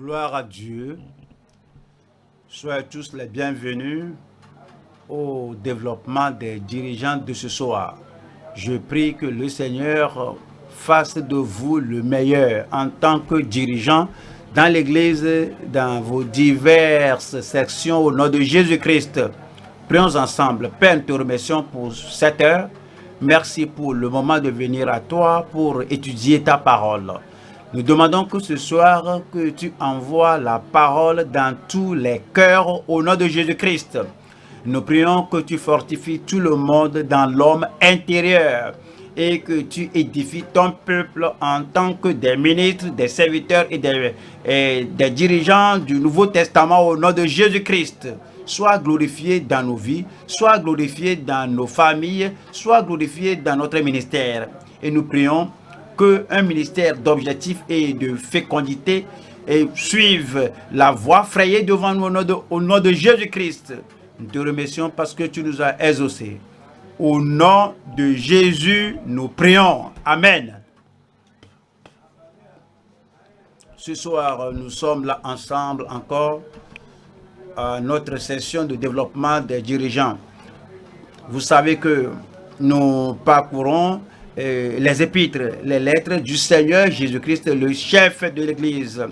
Gloire à Dieu. Soyez tous les bienvenus au développement des dirigeants de ce soir. Je prie que le Seigneur fasse de vous le meilleur en tant que dirigeant dans l'Église, dans vos diverses sections au nom de Jésus-Christ. Prions ensemble. Père, nous te remercions pour cette heure. Merci pour le moment de venir à toi pour étudier ta parole. Nous demandons que ce soir, que tu envoies la parole dans tous les cœurs au nom de Jésus-Christ. Nous prions que tu fortifies tout le monde dans l'homme intérieur et que tu édifies ton peuple en tant que des ministres, des serviteurs et des dirigeants du Nouveau Testament au nom de Jésus-Christ. Sois glorifié dans nos vies, sois glorifié dans nos familles, sois glorifié dans notre ministère. Et nous prions qu'un ministère d'objectif et de fécondité suive la voie frayée devant nous au nom de Jésus-Christ. Nous te remercions parce que tu nous as exaucés. Au nom de Jésus, nous prions. Amen. Ce soir, nous sommes là ensemble encore à notre session de développement des dirigeants. Vous savez que nous parcourons les épîtres, les lettres du Seigneur Jésus-Christ, le chef de l'Église.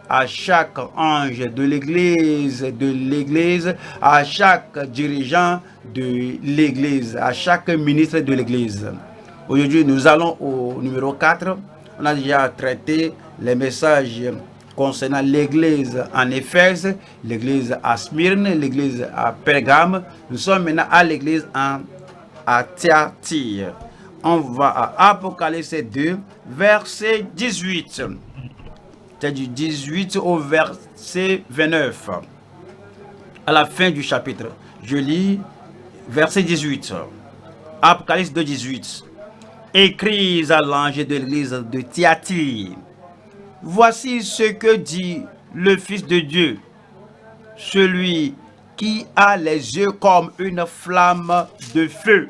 À chaque ange de l'Église, à chaque dirigeant de l'Église, à chaque ministre de l'Église. Aujourd'hui, nous allons au numéro 4. On a déjà traité les messages concernant l'Église en Éphèse, l'Église à Smyrne, l'Église à Pergame. Nous sommes maintenant à l'Église à Thyatire. On va à Apocalypse 2, verset 18. C'est du 18 au verset 29. À la fin du chapitre, je lis verset 18. Apocalypse 2, 18. Écris à l'ange de l'église de Thyatire. Voici ce que dit le Fils de Dieu, celui qui a les yeux comme une flamme de feu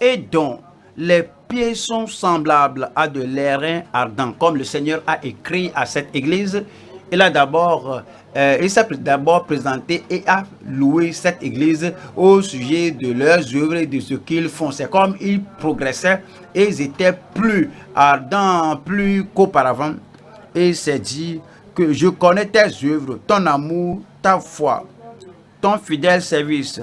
et dont les pieds sont semblables à de l'airain ardent. Comme le Seigneur a écrit à cette église, il s'est d'abord présenté et a loué cette église au sujet de leurs œuvres et de ce qu'ils font. C'est comme ils progressaient et ils étaient plus ardents, plus qu'auparavant. Et il s'est dit que je connais tes œuvres, ton amour, ta foi, ton fidèle service,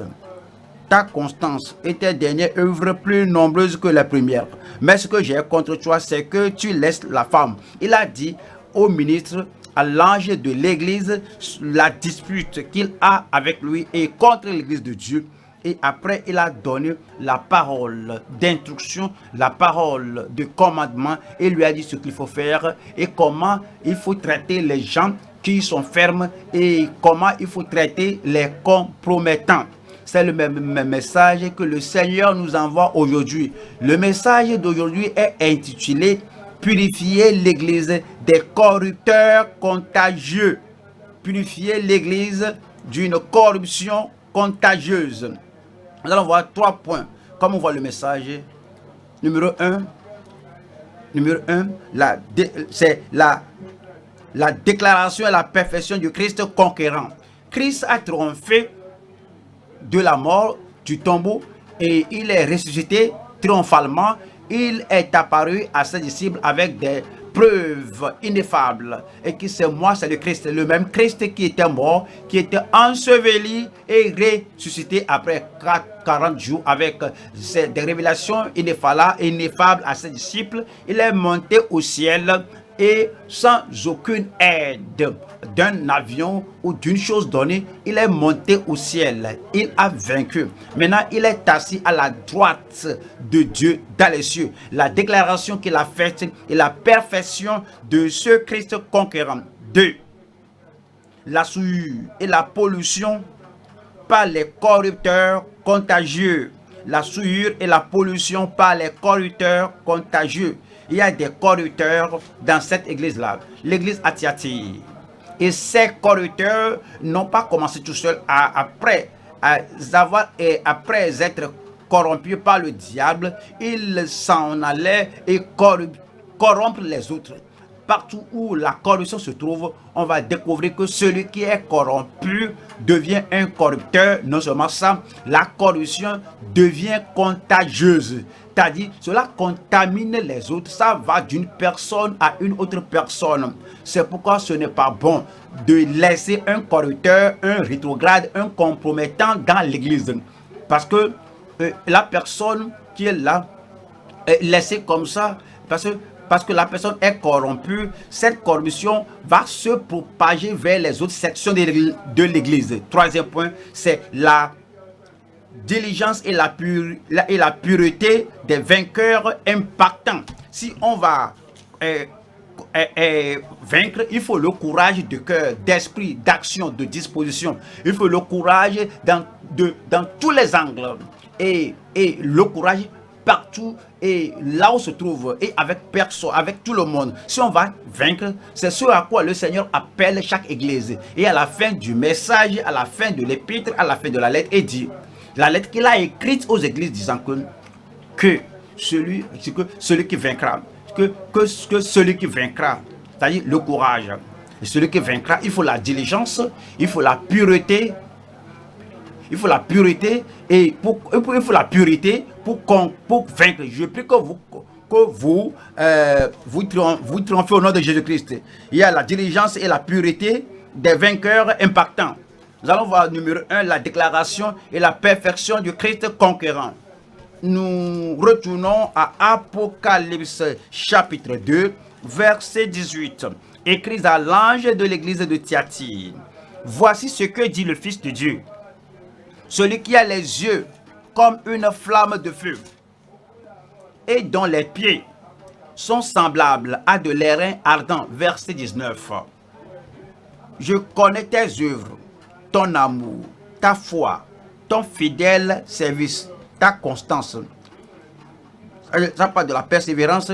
ta constance et tes dernières œuvres plus nombreuses que les premières. Mais ce que j'ai contre toi, c'est que tu laisses la femme. Il a dit au ministre, à l'ange de l'église, la dispute qu'il a avec lui et contre l'église de Dieu. Et après, il a donné la parole d'instruction, la parole de commandement. Et lui a dit ce qu'il faut faire et comment il faut traiter les gens qui sont fermes et comment il faut traiter les compromettants. C'est le même message que le Seigneur nous envoie aujourd'hui. Le message d'aujourd'hui est intitulé « Purifier l'Église des corrupteurs contagieux ». Purifier l'Église d'une corruption contagieuse. Nous allons voir 3 points. Comme on voit le message, numéro 1, c'est la déclaration et la perfection du Christ conquérant. Christ a triomphé de la mort, du tombeau, et il est ressuscité triomphalement. Il est apparu à ses disciples avec des preuves ineffables. Et qui c'est moi, c'est le Christ, le même Christ qui était mort, qui était enseveli et ressuscité après 40 jours avec des révélations ineffables à ses disciples. Il est monté au ciel et sans aucune aide d'un avion ou d'une chose donnée, il est monté au ciel. Il a vaincu. Maintenant, il est assis à la droite de Dieu dans les cieux. La déclaration qu'il a faite est la perfection de ce Christ conquérant. 2. La souillure et la pollution par les corrupteurs contagieux. La souillure et la pollution par les corrupteurs contagieux. Il y a des corrupteurs dans cette église-là, l'église à Thyatire. Et ces corrupteurs n'ont pas commencé tout seuls après être corrompus par le diable, ils s'en allaient et corrompre les autres. partout où la corruption se trouve, on va découvrir que celui qui est corrompu devient un corrupteur. Non seulement ça, la corruption devient contagieuse. C'est-à-dire, cela contamine les autres. Ça va d'une personne à une autre personne. C'est pourquoi ce n'est pas bon de laisser un corrupteur, un rétrograde, un compromettant dans l'église. Parce que la personne qui est là, laissée comme ça, parce que la personne est corrompue, cette corruption va se propager vers les autres sections de l'église. Troisième point, c'est la diligence et la pureté des vainqueurs impactants. Si on va vaincre, il faut le courage de cœur, d'esprit, d'action, de disposition. Il faut le courage dans tous les angles. Et le courage partout et là où se trouve et avec personne, avec tout le monde. Si on va vaincre, c'est ce à quoi le Seigneur appelle chaque église. Et à la fin du message, à la fin de l'épître, à la fin de la lettre, il dit, la lettre qu'il a écrite aux églises disant que celui qui vaincra, que celui qui vaincra, c'est-à-dire le courage, et celui qui vaincra, il faut la diligence, il faut la pureté. Il faut la pureté et pour vaincre. Je prie que vous triomphez au nom de Jésus-Christ. Il y a la diligence et la pureté des vainqueurs impactants. Nous allons voir numéro 1, la déclaration et la perfection du Christ conquérant. Nous retournons à Apocalypse chapitre 2, verset 18. Écrit à l'ange de l'église de Thyatire. Voici ce que dit le Fils de Dieu. Celui qui a les yeux comme une flamme de feu et dont les pieds sont semblables à de l'airain ardent. Verset 19. Je connais tes œuvres, ton amour, ta foi, ton fidèle service, ta constance. Ça parle de la persévérance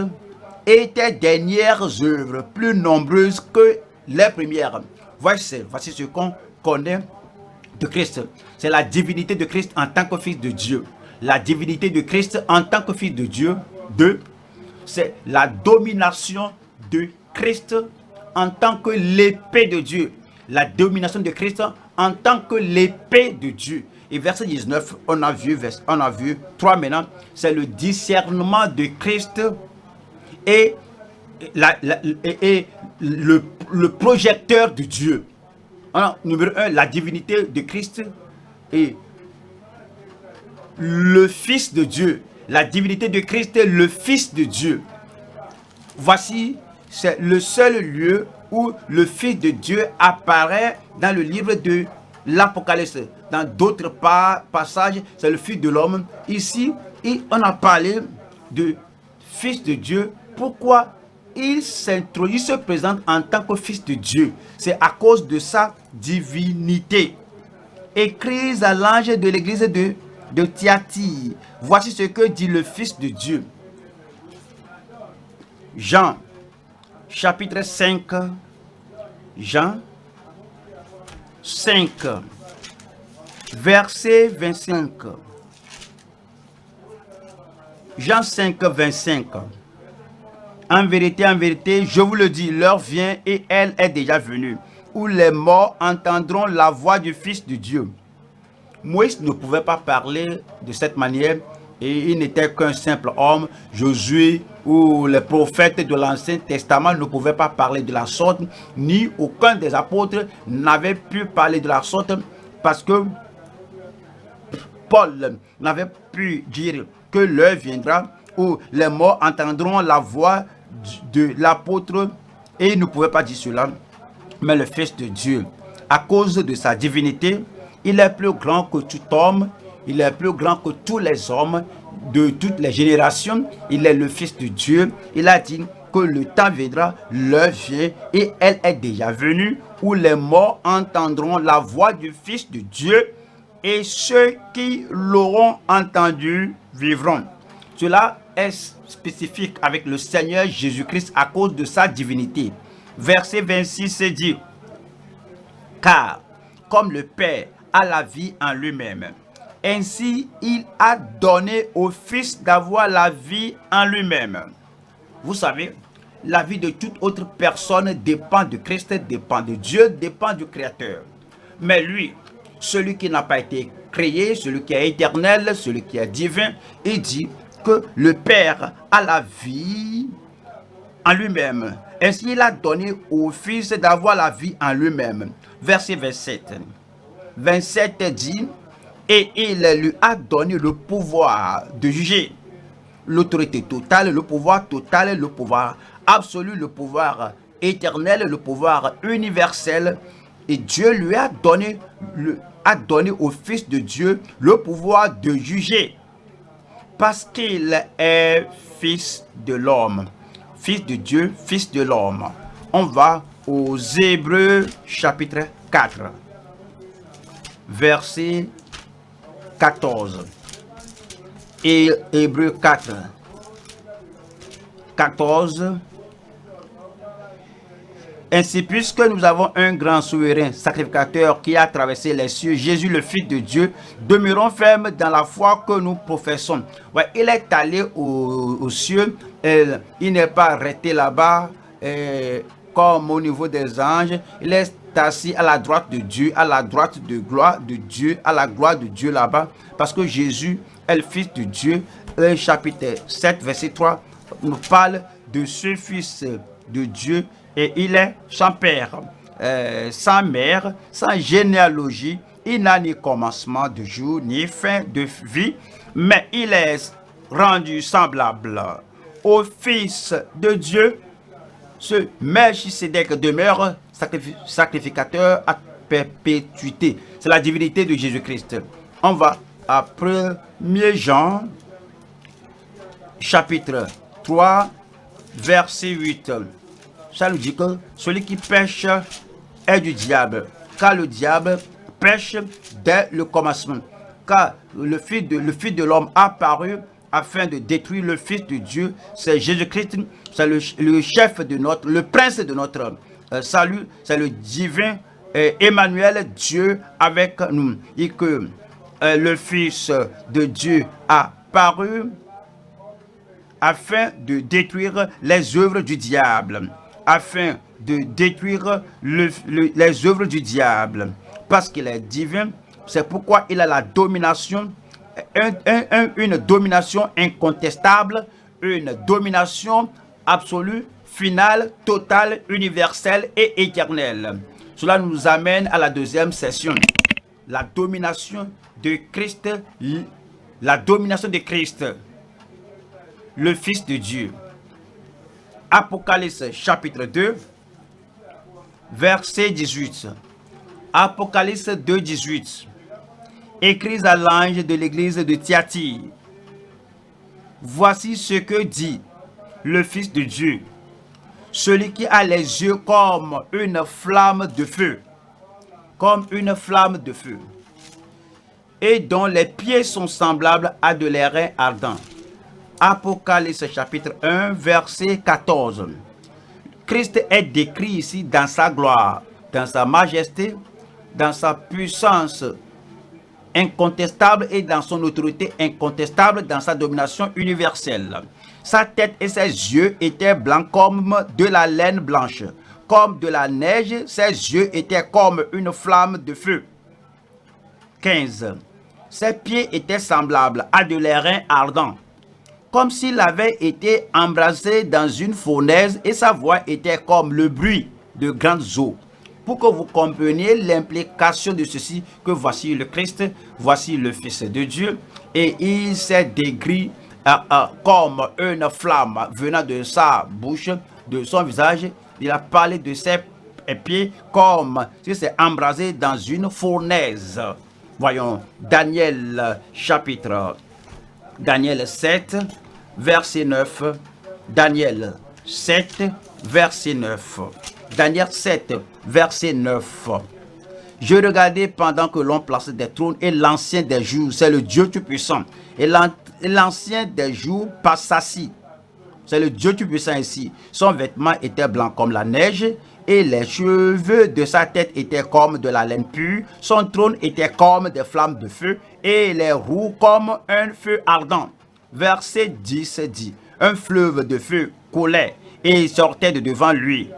et tes dernières œuvres plus nombreuses que les premières. Voici ce qu'on connaît de Christ. C'est la divinité de Christ en tant que fils de Dieu. La divinité de Christ en tant que fils de Dieu. C'est la domination de Christ en tant que l'épée de Dieu. La domination de Christ en tant que l'épée de Dieu. Et verset 19, on a vu 3 maintenant, c'est le discernement de Christ et le projecteur de Dieu. Alors, numéro 1, la divinité de Christ et le Fils de Dieu. La divinité de Christ est le Fils de Dieu. Voici, c'est le seul lieu où le Fils de Dieu apparaît dans le livre de l'Apocalypse. Dans d'autres passages, c'est le Fils de l'homme. Ici, on a parlé de Fils de Dieu. Pourquoi il se présente en tant que Fils de Dieu? C'est à cause de sa divinité. Écrit à l'ange de l'église de Thyatire. Voici ce que dit le Fils de Dieu. Jean, chapitre 5. Jean 5, verset 25. Jean 5, 25. En vérité, je vous le dis, l'heure vient et elle est déjà venue, où les morts entendront la voix du Fils de Dieu. Moïse ne pouvait pas parler de cette manière et il n'était qu'un simple homme. Josué ou les prophètes de l'Ancien Testament ne pouvaient pas parler de la sorte, ni aucun des apôtres n'avait pu parler de la sorte parce que Paul n'avait pu dire que l'heure viendra où les morts entendront la voix de l'apôtre et il ne pouvait pas dire cela. Mais le Fils de Dieu, à cause de sa divinité, il est plus grand que tout homme, il est plus grand que tous les hommes de toutes les générations. Il est le Fils de Dieu. Il a dit que le temps viendra, l'heure vient et elle est déjà venue où les morts entendront la voix du Fils de Dieu et ceux qui l'auront entendu vivront. Cela est spécifique avec le Seigneur Jésus-Christ à cause de sa divinité. Verset 26 dit, car comme le Père a la vie en lui-même, ainsi il a donné au Fils d'avoir la vie en lui-même. Vous savez, la vie de toute autre personne dépend de Christ, dépend de Dieu, dépend du Créateur. Mais lui, celui qui n'a pas été créé, celui qui est éternel, celui qui est divin, il dit que le Père a la vie en lui-même. Ainsi, il a donné au Fils d'avoir la vie en lui-même. Verset 27. 27 dit, et il lui a donné le pouvoir de juger. L'autorité totale, le pouvoir absolu, le pouvoir éternel, le pouvoir universel. Et Dieu lui a donné au Fils de Dieu le pouvoir de juger. Parce qu'il est Fils de l'homme. Fils de Dieu, Fils de l'homme. On va aux Hébreux chapitre 4. Verset 14. Et Hébreux 4. 14. Ainsi, puisque nous avons un grand souverain sacrificateur qui a traversé les cieux, Jésus le Fils de Dieu, demeurons fermes dans la foi que nous professons. Ouais, il est allé aux cieux, il n'est pas resté là-bas comme au niveau des anges. Il est assis à la droite de Dieu, à la droite de gloire de Dieu, à la gloire de Dieu là-bas, parce que Jésus est le Fils de Dieu. Chapitre 7, verset 3, nous parle de ce Fils de Dieu. Et il est sans père, sans mère, sans généalogie. Il n'a ni commencement de jour, ni fin de vie, mais il est rendu semblable au Fils de Dieu. Ce Melchisédek demeure sacrificateur à perpétuité. C'est la divinité de Jésus-Christ. On va à 1er Jean, chapitre 3, verset 8. Ça nous dit que celui qui pêche est du diable, car le diable pêche dès le commencement. Car le Fils de l'homme a apparu afin de détruire le Fils de Dieu. C'est Jésus-Christ, c'est le chef de le prince de notre salut, c'est le divin Emmanuel, Dieu avec nous. Et que le Fils de Dieu a apparu afin de détruire les œuvres du diable. Afin de détruire les œuvres du diable. Parce qu'il est divin, c'est pourquoi il a la domination, une domination incontestable, une domination absolue, finale, totale, universelle et éternelle. Cela nous amène à la deuxième session. La domination de Christ, le Fils de Dieu. Apocalypse chapitre 2, verset 18. Apocalypse 2, 18. Écris à l'ange de l'église de Thyatire. Voici ce que dit le Fils de Dieu, celui qui a les yeux comme une flamme de feu, et dont les pieds sont semblables à de l'airain ardent. Apocalypse chapitre 1, verset 14. Christ est décrit ici dans sa gloire, dans sa majesté, dans sa puissance incontestable et dans son autorité incontestable, dans sa domination universelle. Sa tête et ses yeux étaient blancs comme de la laine blanche, comme de la neige. Ses yeux étaient comme une flamme de feu. 15. Ses pieds étaient semblables à de l'airain ardent, comme s'il avait été embrasé dans une fournaise, et sa voix était comme le bruit de grandes eaux. Pour que vous compreniez l'implication de ceci, que voici le Christ, voici le Fils de Dieu, et il s'est décrit comme une flamme venant de sa bouche, de son visage. Il a parlé de ses pieds comme s'il s'est embrasé dans une fournaise. Voyons Daniel 7, verset 9. Daniel 7, verset 9. Daniel 7, verset 9. Je regardais pendant que l'on plaçait des trônes, et l'ancien des jours, c'est le Dieu Tout-Puissant, et l'ancien des jours passe assis. C'est le Dieu Tout-Puissant ici. Son vêtement était blanc comme la neige, et les cheveux de sa tête étaient comme de la laine pure. Son trône était comme des flammes de feu, et les roues comme un feu ardent. Verset 10 dit, un fleuve de feu coulait, et sortaient de devant lui.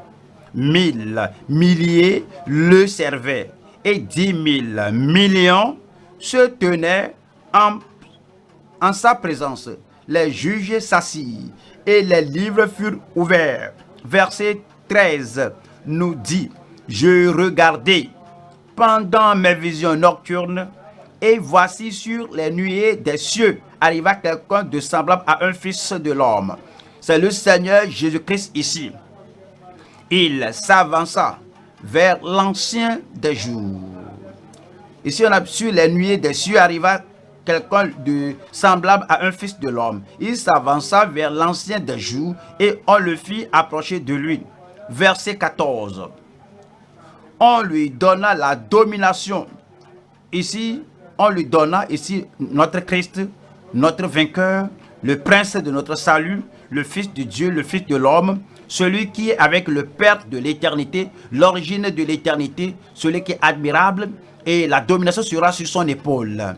1000 milliers le servaient et 10 000 millions se tenaient en sa présence. Les juges s'assirent et les livres furent ouverts. Verset 13 nous dit: je regardais pendant mes visions nocturnes, et voici sur les nuées des cieux arriva quelqu'un de semblable à un fils de l'homme. C'est le Seigneur Jésus-Christ ici. Il s'avança vers l'ancien des jours. Ici, on a sur les nuées des cieux arriva quelqu'un de semblable à un fils de l'homme. Il s'avança vers l'ancien des jours et on le fit approcher de lui. Verset 14. On lui donna la domination. Ici, on lui donna ici notre Christ, notre vainqueur, le prince de notre salut, le Fils de Dieu, le Fils de l'homme, celui qui est avec le Père de l'éternité, l'origine de l'éternité, celui qui est admirable, et la domination sera sur son épaule.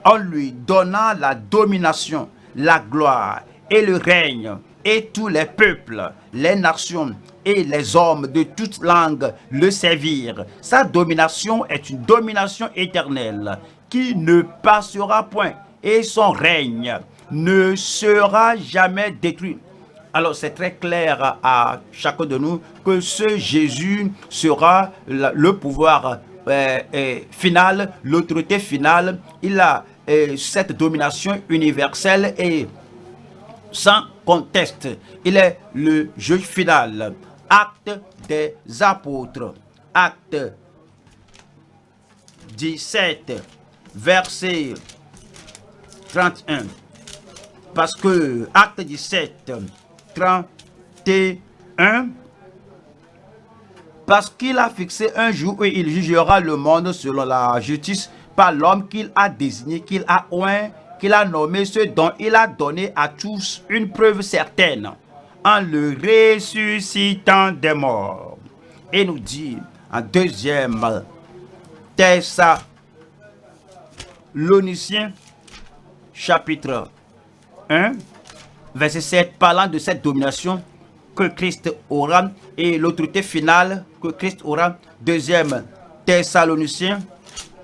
On lui donna la domination, la gloire et le règne, et tous les peuples, les nations et les hommes de toute langue le servirent. Sa domination est une domination éternelle qui ne passera point, et son règne ne sera jamais détruit. Alors c'est très clair à chacun de nous que ce Jésus sera le pouvoir final, l'autorité finale. Il a cette domination universelle et sans conteste. Il est le juge final. Acte des apôtres. Acte 17, verset 31. Parce que acte 17, 31, parce qu'il a fixé un jour où il jugera le monde selon la justice par l'homme qu'il a désigné, qu'il a oint, qu'il a nommé, ce dont il a donné à tous une preuve certaine en le ressuscitant des morts. Et nous dit en 2 Thessaloniciens chapitre 1 verset 7, parlant de cette domination que Christ aura et l'autorité finale que Christ aura. 2 Thessaloniciens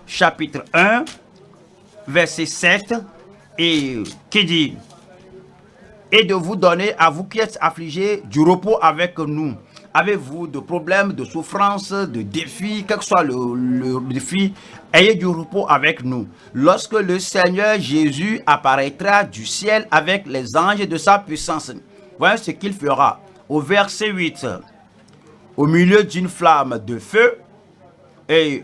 chapitre 1 verset 7, et qui dit: et de vous donner à vous qui êtes affligés du repos avec nous. Avez-vous de problèmes, de souffrances, de défis, quel que soit le défi, ayez du repos avec nous. Lorsque le Seigneur Jésus apparaîtra du ciel avec les anges de sa puissance. Voyez ce qu'il fera. Au verset 8, au milieu d'une flamme de feu, et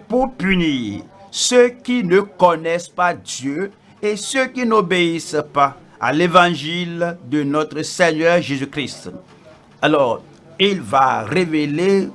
pour punir ceux qui ne connaissent pas Dieu et ceux qui n'obéissent pas à l'évangile de notre Seigneur Jésus-Christ. Alors, il va révéler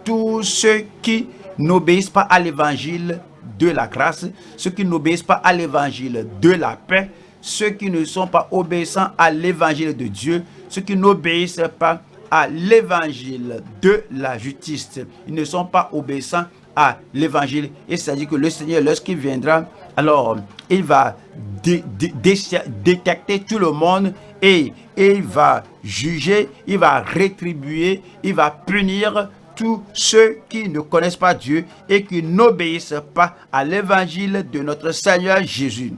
tous ceux qui n'obéissent pas à l'évangile de la grâce, ceux qui n'obéissent pas à l'évangile de la paix, ceux qui ne sont pas obéissants à l'évangile de Dieu, ceux qui n'obéissent pas à l'évangile de la justice. Ils ne sont pas obéissants à l'évangile. Et c'est-à-dire que le Seigneur, lorsqu'il viendra, alors il va détecter tout le monde et il va juger, il va rétribuer, il va punir tous ceux qui ne connaissent pas Dieu et qui n'obéissent pas à l'évangile de notre Seigneur Jésus.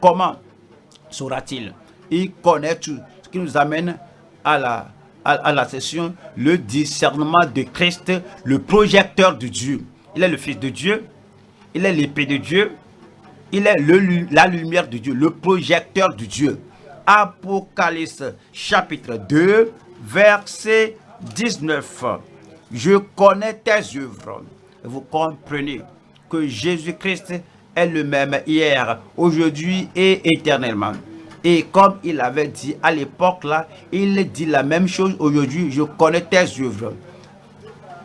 Comment saura-t-il? Il connaît tout, ce qui nous amène à la session, le discernement de Christ, le projecteur de Dieu. Il est le Fils de Dieu, il est l'épée de Dieu, il est la lumière de Dieu, le projecteur de Dieu. Apocalypse chapitre 2, verset 19. Je connais tes œuvres. Vous comprenez que Jésus-Christ est le même hier, aujourd'hui et éternellement. Et comme il avait dit à l'époque là, il dit la même chose aujourd'hui. Je connais tes œuvres.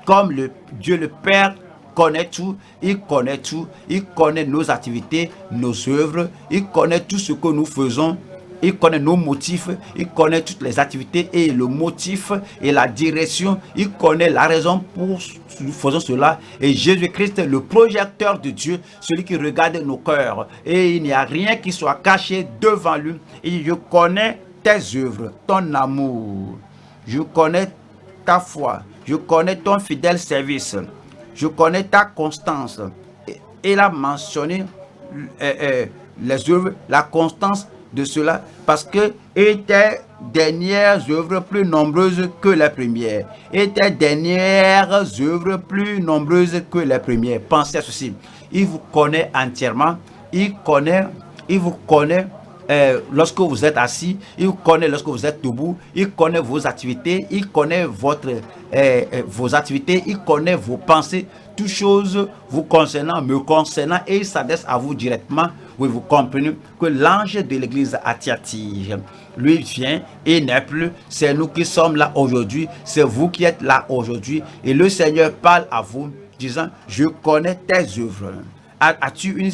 Comme Dieu le Père connaît tout, il connaît tout, il connaît nos activités, nos œuvres, il connaît tout ce que nous faisons, il connaît nos motifs, il connaît toutes les activités et le motif et la direction, il connaît la raison pour nous faisons cela. Et Jésus-Christ, le projecteur de Dieu, celui qui regarde nos cœurs, et il n'y a rien qui soit caché devant lui. Et je connais tes œuvres, ton amour, je connais ta foi, je connais ton fidèle service, je connais ta constance. Et il a mentionné les œuvres, la constance de cela, parce que tes dernières œuvres plus nombreuses que les premières. Et tes dernières œuvres plus nombreuses que les premières. Pensez à ceci. Il vous connaît entièrement. Il vous connaît lorsque vous êtes assis, il vous connaît lorsque vous êtes debout, il connaît vos activités, il connaît vos activités, il connaît vos pensées, toutes choses vous concernant, me concernant, et il s'adresse à vous directement. Oui, vous comprenez que l'ange de l'église à Thyatire, lui vient et n'est plus. C'est nous qui sommes là aujourd'hui, c'est vous qui êtes là aujourd'hui, et le Seigneur parle à vous disant, je connais tes œuvres. As-tu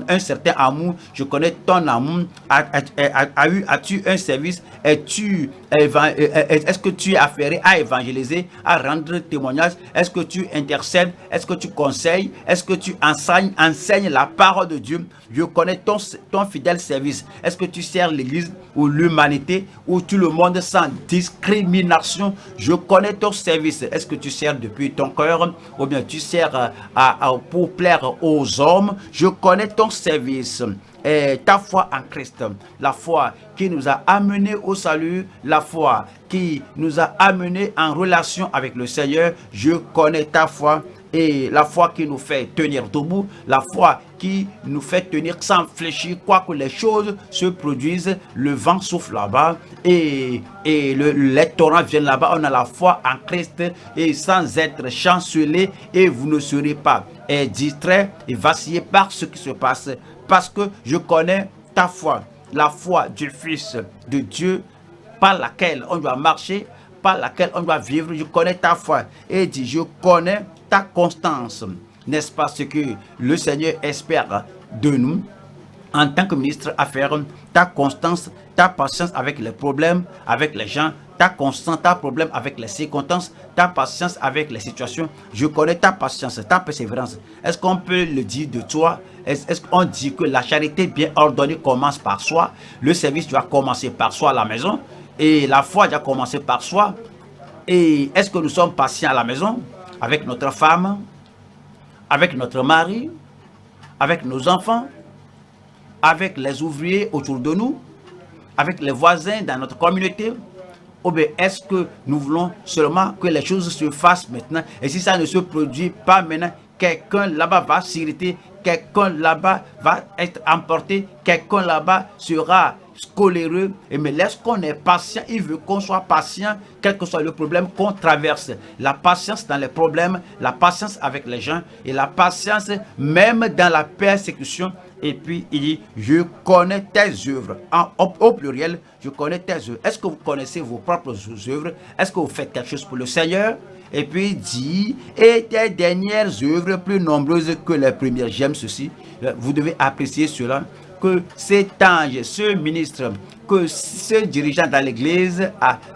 un certain amour? Je connais ton amour. As-tu un service? Est-ce que tu es affairé à évangéliser, à rendre témoignage? Est-ce que tu intercèdes? Est-ce que tu conseilles? Est-ce que tu enseignes la parole de Dieu? Je connais ton fidèle service. Est-ce que tu sers l'église ou l'humanité ou tout le monde sans discrimination? Je connais ton service. Est-ce que tu sers depuis ton cœur ou bien tu sers pour plaire aux hommes? Je connais ton service. Et ta foi en Christ, la foi qui nous a amenés au salut, la foi qui nous a amenés en relation avec le Seigneur, je connais ta foi. Et la foi qui nous fait tenir debout, la foi qui nous fait tenir sans fléchir, quoi que les choses se produisent, le vent souffle là-bas et les torrents viennent là-bas. On a la foi en Christ et sans être chancelé, et vous ne serez pas distrait et vacillé par ce qui se passe, parce que je connais ta foi, la foi du Fils de Dieu par laquelle on doit marcher, par laquelle on doit vivre. Je connais ta foi et dit, je connais ta constance. N'est-ce pas ce que le Seigneur espère de nous en tant que ministre affaires? Ta constance, ta patience avec les problèmes, avec les gens, ta constance, ta problème avec les circonstances, ta patience avec les situations. Je connais ta patience, ta persévérance. Est-ce qu'on peut le dire de toi? Est-ce qu'on dit que la charité bien ordonnée commence par soi? Le service doit commencer par soi à la maison, et la foi doit commencer par soi. Et est-ce que nous sommes patients à la maison avec notre femme, avec notre mari, avec nos enfants, avec les ouvriers autour de nous, avec les voisins dans notre communauté? Ou bien est-ce que nous voulons seulement que les choses se fassent maintenant, et si ça ne se produit pas maintenant, quelqu'un là-bas va s'irriter, quelqu'un là-bas va être emporté, quelqu'un là-bas sera coléreux? Mais lorsqu'on est patient, il veut qu'on soit patient, quel que soit le problème qu'on traverse. La patience dans les problèmes, la patience avec les gens, et la patience même dans la persécution. Et puis il dit, je connais tes œuvres. Au pluriel, je connais tes œuvres. Est-ce que vous connaissez vos propres œuvres? Est-ce que vous faites quelque chose pour le Seigneur? Et puis il dit, et tes dernières œuvres plus nombreuses que les premières. J'aime ceci. Vous devez apprécier cela, que cet ange, ce ministre, que ce dirigeant dans l'église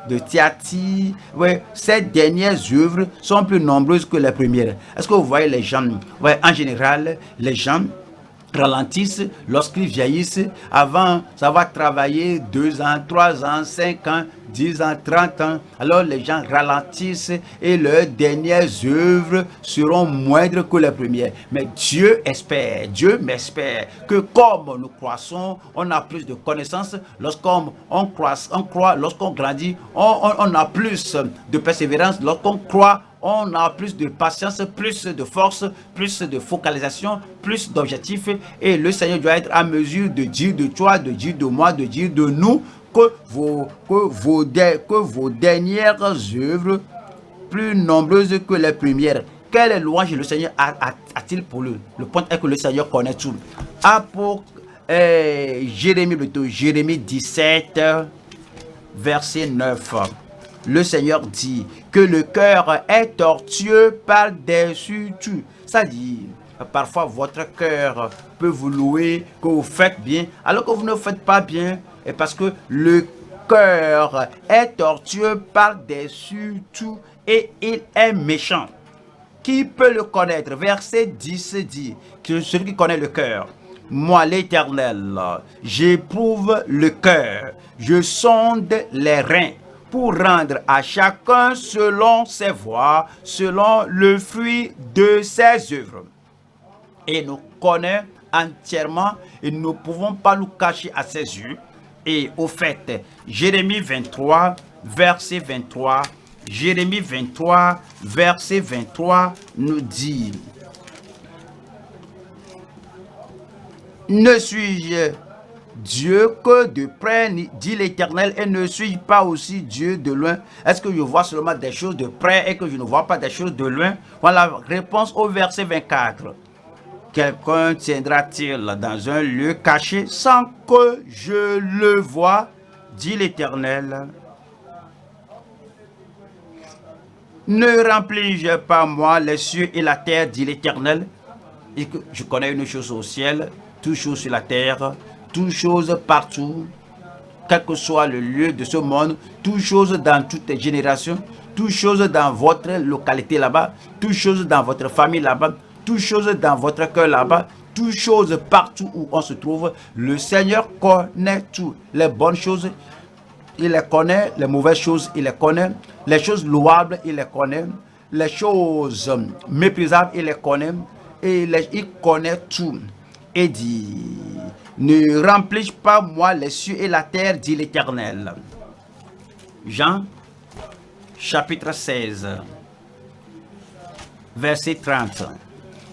de Thyatire, ouais, ces dernières œuvres sont plus nombreuses que les premières. Est-ce que vous voyez les gens? Ouais, en général, les gens ralentissent lorsqu'ils vieillissent. Avant, ça va travailler 2 ans, 3 ans, 5 ans, 10 ans, 30 ans. Alors les gens ralentissent et leurs dernières œuvres seront moindres que les premières. Mais Dieu m'espère que comme nous croissons, on a plus de connaissances. Lorsqu'on croit, lorsqu'on grandit, on a plus de persévérance. Lorsqu'on croit, on a plus de patience, plus de force, plus de focalisation, plus d'objectifs. Et le Seigneur doit être à mesure de dire de toi, de dire de moi, de dire de nous que vos dernières œuvres plus nombreuses que les premières. Quelle louange le Seigneur a-t-il pour lui? Le point est que le Seigneur connaît tout. Jérémie 17, verset 9. Le Seigneur dit que le cœur est tortueux par-dessus tout. Ça dit, parfois votre cœur peut vous louer que vous faites bien, alors que vous ne faites pas bien. Et parce que le cœur est tortueux par-dessus tout et il est méchant. Qui peut le connaître? Verset 10 dit que celui qui connaît le cœur. Moi, l'Éternel, j'éprouve le cœur, je sonde les reins, pour rendre à chacun selon ses voies, selon le fruit de ses œuvres. Et nous connaît entièrement et nous ne pouvons pas nous cacher à ses yeux. Et au fait, Jérémie 23, verset 23, Jérémie 23, verset 23 nous dit: ne suis-je Dieu que de près, dit l'Éternel, et ne suis-je pas aussi Dieu de loin? Est-ce que je vois seulement des choses de près et que je ne vois pas des choses de loin? Voilà la réponse au verset 24. Quelqu'un tiendra-t-il dans un lieu caché sans que je le voie, dit l'Éternel? Ne remplis-je pas moi les cieux et la terre, dit l'Éternel? Et que je connais une chose au ciel, toute chose sur la terre, toute chose partout, quel que soit le lieu de ce monde, toute chose dans toutes les générations, toute chose dans votre localité là-bas, toute chose dans votre famille là-bas, toute chose dans votre cœur là-bas, toute chose partout où on se trouve. Le Seigneur connaît tout. Les bonnes choses, il les connaît. Les mauvaises choses, il les connaît. Les choses louables, il les connaît. Les choses méprisables, il les connaît. Et il connaît tout. Et dit: ne remplis pas moi les cieux et la terre, dit l'Éternel. Jean, chapitre 16, verset 30.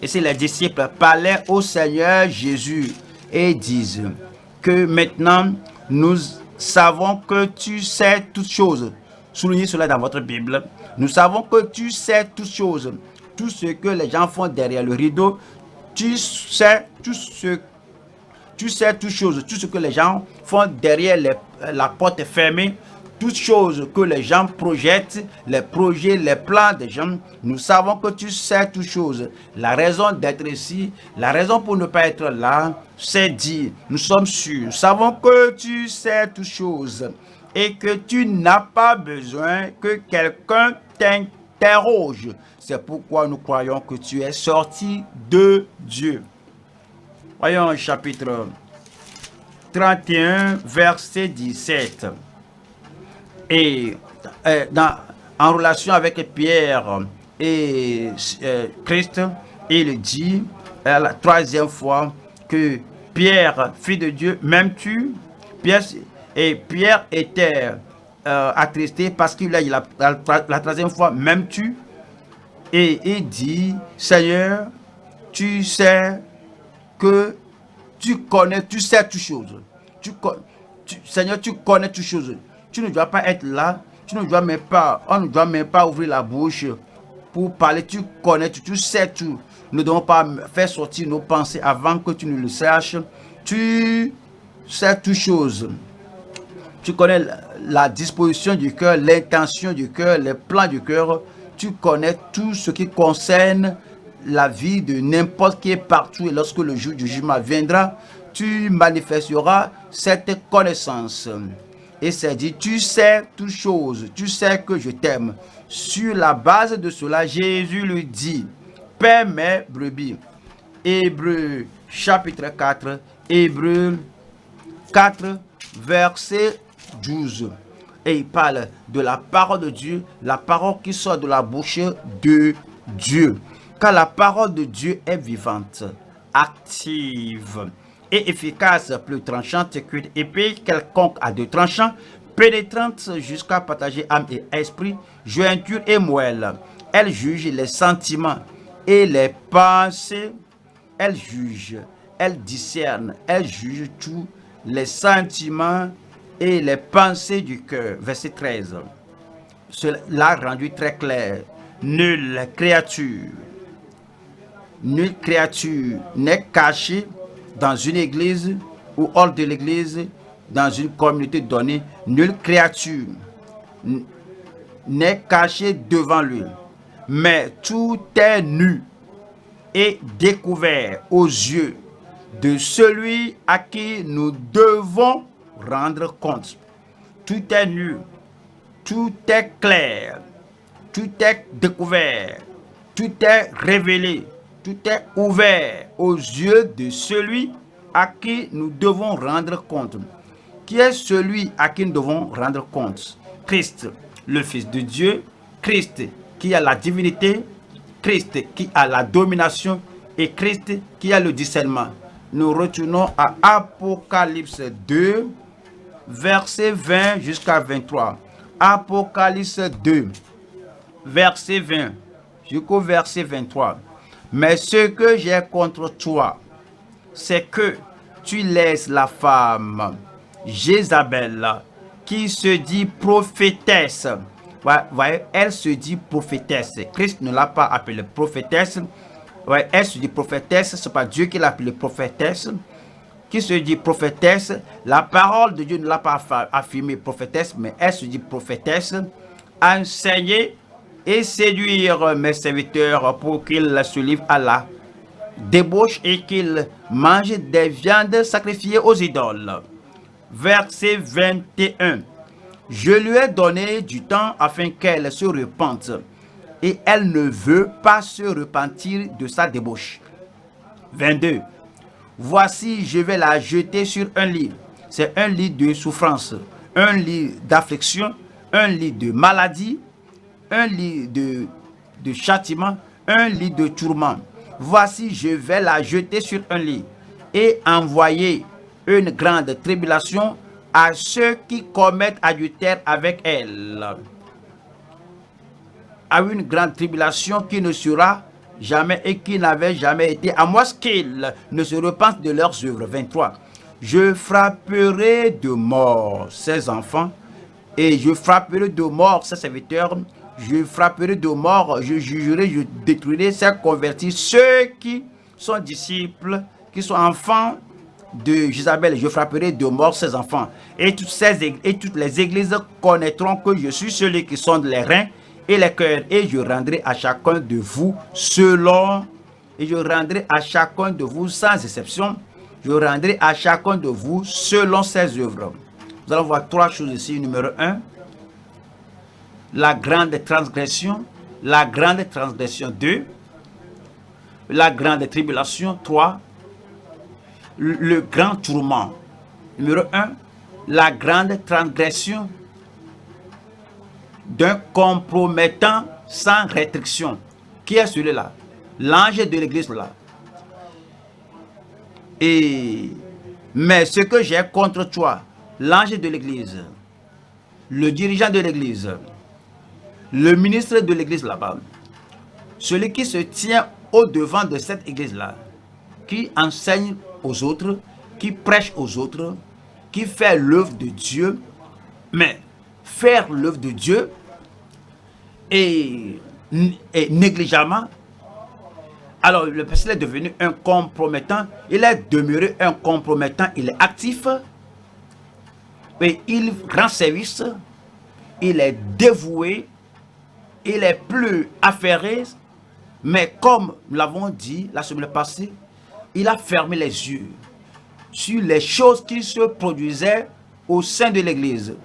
Et si les disciples parlaient au Seigneur Jésus et disent que maintenant nous savons que tu sais toutes choses. Soulignez cela dans votre Bible. Nous savons que tu sais toutes choses. Tout ce que les gens font derrière le rideau, tu sais toutes choses. Tout ce que les gens font derrière la porte fermée, toutes choses que les gens projettent, les projets, les plans des gens, nous savons que tu sais toutes choses. La raison d'être ici, la raison pour ne pas être là, c'est dit, nous sommes sûrs, nous savons que tu sais toutes choses et que tu n'as pas besoin que quelqu'un t'interroge. C'est pourquoi nous croyons que tu es sorti de Dieu. Voyons chapitre 31, verset 17. Et en relation avec Pierre et Christ, il dit la troisième fois que Pierre, fils de Dieu, m'aimes-tu? Pierre était attristé parce qu'il a dit la troisième fois, m'aimes-tu? Et il dit: Seigneur, tu sais que tu connais, tu sais toutes choses. Seigneur, tu connais toutes choses. Tu ne dois pas être là. On ne doit même pas ouvrir la bouche pour parler. Tu connais tout, tu sais tout. Nous ne devons pas faire sortir nos pensées avant que tu ne le saches. Tu sais toutes choses. Tu connais la disposition du cœur, l'intention du cœur, les plans du cœur. Tu connais tout ce qui concerne la vie de n'importe qui est partout. Et lorsque le jour du jugement viendra, tu manifesteras cette connaissance. Et c'est dit: tu sais toutes choses, tu sais que je t'aime. Sur la base de cela, Jésus lui dit: paie mes brebis. Hébreux chapitre 4, Hébreux 4, verset 12. Et il parle de la parole de Dieu, la parole qui sort de la bouche de Dieu. Car la parole de Dieu est vivante, active et efficace, plus tranchante qu'une épée quelconque à deux tranchants, pénétrante jusqu'à partager âme et esprit, jointure et moelle. Elle juge les sentiments et les pensées. Elle juge, elle discerne, elle juge tous les sentiments et les pensées du cœur. Verset 13. Cela rendu très clair. Nulle créature n'est cachée dans une église ou hors de l'église, dans une communauté donnée. Nulle créature n'est cachée devant lui, mais tout est nu et découvert aux yeux de celui à qui nous devons rendre compte. Tout est nu, tout est clair, tout est découvert, tout est révélé, tout est ouvert aux yeux de celui à qui nous devons rendre compte. Qui est celui à qui nous devons rendre compte? Christ, le Fils de Dieu, Christ qui a la divinité, Christ qui a la domination et Christ qui a le discernement. Nous retournons à Apocalypse 2, verset 20 jusqu'à 23. Apocalypse 2, verset 20 jusqu'au verset 23. Mais ce que j'ai contre toi, c'est que tu laisses la femme Jézabel qui se dit prophétesse. Ouais, elle se dit prophétesse. Christ ne l'a pas appelée prophétesse. Ouais, elle se dit prophétesse. Ce n'est pas Dieu qui l'a appelée prophétesse. Qui se dit prophétesse. La parole de Dieu ne l'a pas affirmée prophétesse, mais elle se dit prophétesse. Enseigner et séduire mes serviteurs pour qu'ils se livrent à la débauche et qu'ils mangent des viandes sacrifiées aux idoles. Verset 21. Je lui ai donné du temps afin qu'elle se repente, et elle ne veut pas se repentir de sa débauche. 22. Voici, je vais la jeter sur un lit. C'est un lit de souffrance, un lit d'affliction, un lit de maladie, un lit de châtiment, un lit de tourment. Voici, je vais la jeter sur un lit et envoyer une grande tribulation à ceux qui commettent adultère avec elle. À une grande tribulation qui ne sera jamais et qui n'avait jamais été, à moins qu'ils ne se repentent de leurs œuvres. 23. Je frapperai de mort ses enfants et je frapperai de mort ses serviteurs. Je frapperai de mort, je jugerai, je détruirai ses convertis, ceux qui sont disciples, qui sont enfants de Jézabel. Je frapperai de mort ses enfants. Et toutes les églises connaîtront que je suis celui qui sonde les reins et les cœurs. Et je rendrai à chacun de vous selon, et je rendrai à chacun de vous sans exception, je rendrai à chacun de vous selon ses œuvres. Nous allons voir trois choses ici. Numéro 1, la grande transgression. La grande transgression. 2, la grande tribulation. 3, le grand tourment. Numéro 1, la grande transgression d'un compromettant sans restriction. Qui est celui-là? L'ange de l'église là. Mais ce que j'ai contre toi, l'ange de l'église, le dirigeant de l'église, le ministre de l'église là-bas, celui qui se tient au devant de cette église-là, qui enseigne aux autres, qui prêche aux autres, qui fait l'œuvre de Dieu, mais faire l'œuvre de Dieu et négligemment, alors le personne est devenu un compromettant, il est demeuré un compromettant, il est actif, et il rend service, il est dévoué, il est plus affairé, mais comme nous l'avons dit la semaine passée, il a fermé les yeux sur les choses qui se produisaient au sein de l'église.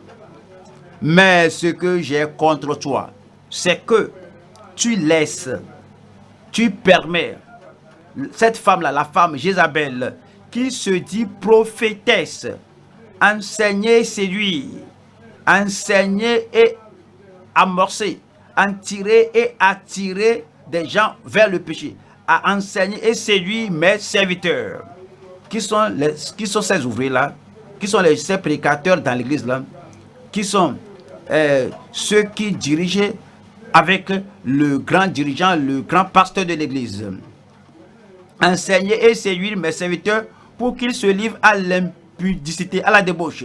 Mais ce que j'ai contre toi, c'est que tu laisses, tu permets cette femme-là, la femme Jézabel, qui se dit prophétesse, enseigner, séduire, enseigner et amorcer, en tirer et attirer des gens vers le péché, à enseigner et séduire mes serviteurs. Qui sont ces ouvriers-là? Qui sont ces prédicateurs dans l'église-là? Qui sont ceux qui dirigent avec le grand dirigeant, le grand pasteur de l'église. Enseigner et séduire mes serviteurs pour qu'ils se livrent à l'impudicité, à la débauche.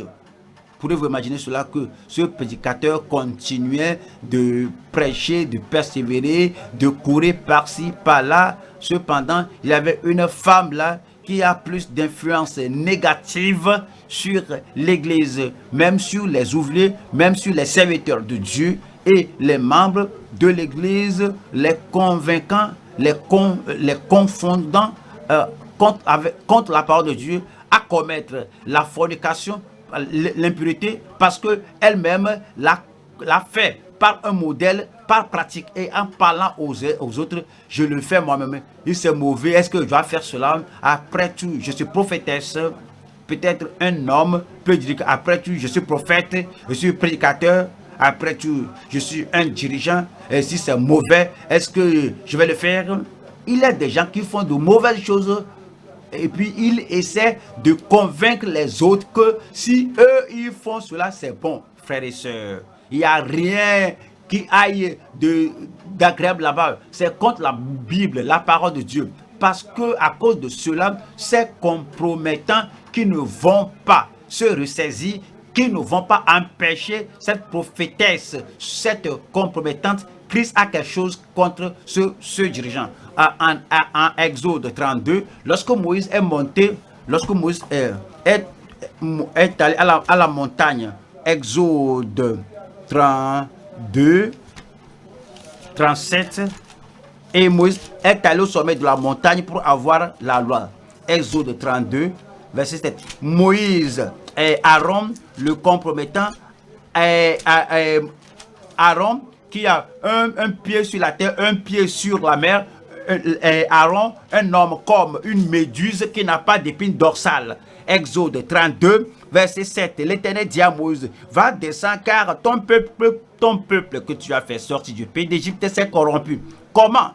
Pouvez-vous imaginer cela, que ce prédicateur continuait de prêcher, de persévérer, de courir par-ci, par-là. Cependant, il y avait une femme là qui a plus d'influence négative sur l'église, même sur les ouvriers, même sur les serviteurs de Dieu et les membres de l'église, les convaincant, les confondant contre la parole de Dieu, à commettre la fornication, l'impureté, parce que elle-même l'a fait par un modèle, par pratique, et en parlant aux autres, je le fais moi-même. Il c'est mauvais, est-ce que je dois faire cela? Après tout, je suis prophétesse. Peut-être un homme peut dire qu'après tout, je suis prophète, je suis prédicateur. Après tout, je suis un dirigeant. Et si c'est mauvais, est-ce que je vais le faire? Il y a des gens qui font de mauvaises choses et puis ils essaient de convaincre les autres que si eux ils font cela, c'est bon. Frères et sœurs, il n'y a rien qui aille d'agréable là-bas. C'est contre la Bible, la parole de Dieu. Parce que à cause de cela, ces compromettants qui ne vont pas se ressaisir, qui ne vont pas empêcher cette prophétesse, cette compromettante. Christ a quelque chose contre ce dirigeant. En Exode 32, lorsque Moïse est monté, lorsque Moïse est allé à la montagne, Exode 32, 37, et Moïse est allé au sommet de la montagne pour avoir la loi. Exode 32, verset 7. Moïse et Aaron, le compromettant, Aaron qui a un pied sur la terre, un pied sur la mer. Aaron, un homme comme une méduse qui n'a pas d'épine dorsale. Exode 32, verset 7. L'Éternel dit à Moïse, va descendre car ton peuple que tu as fait sortir du pays d'Égypte s'est corrompu. Comment?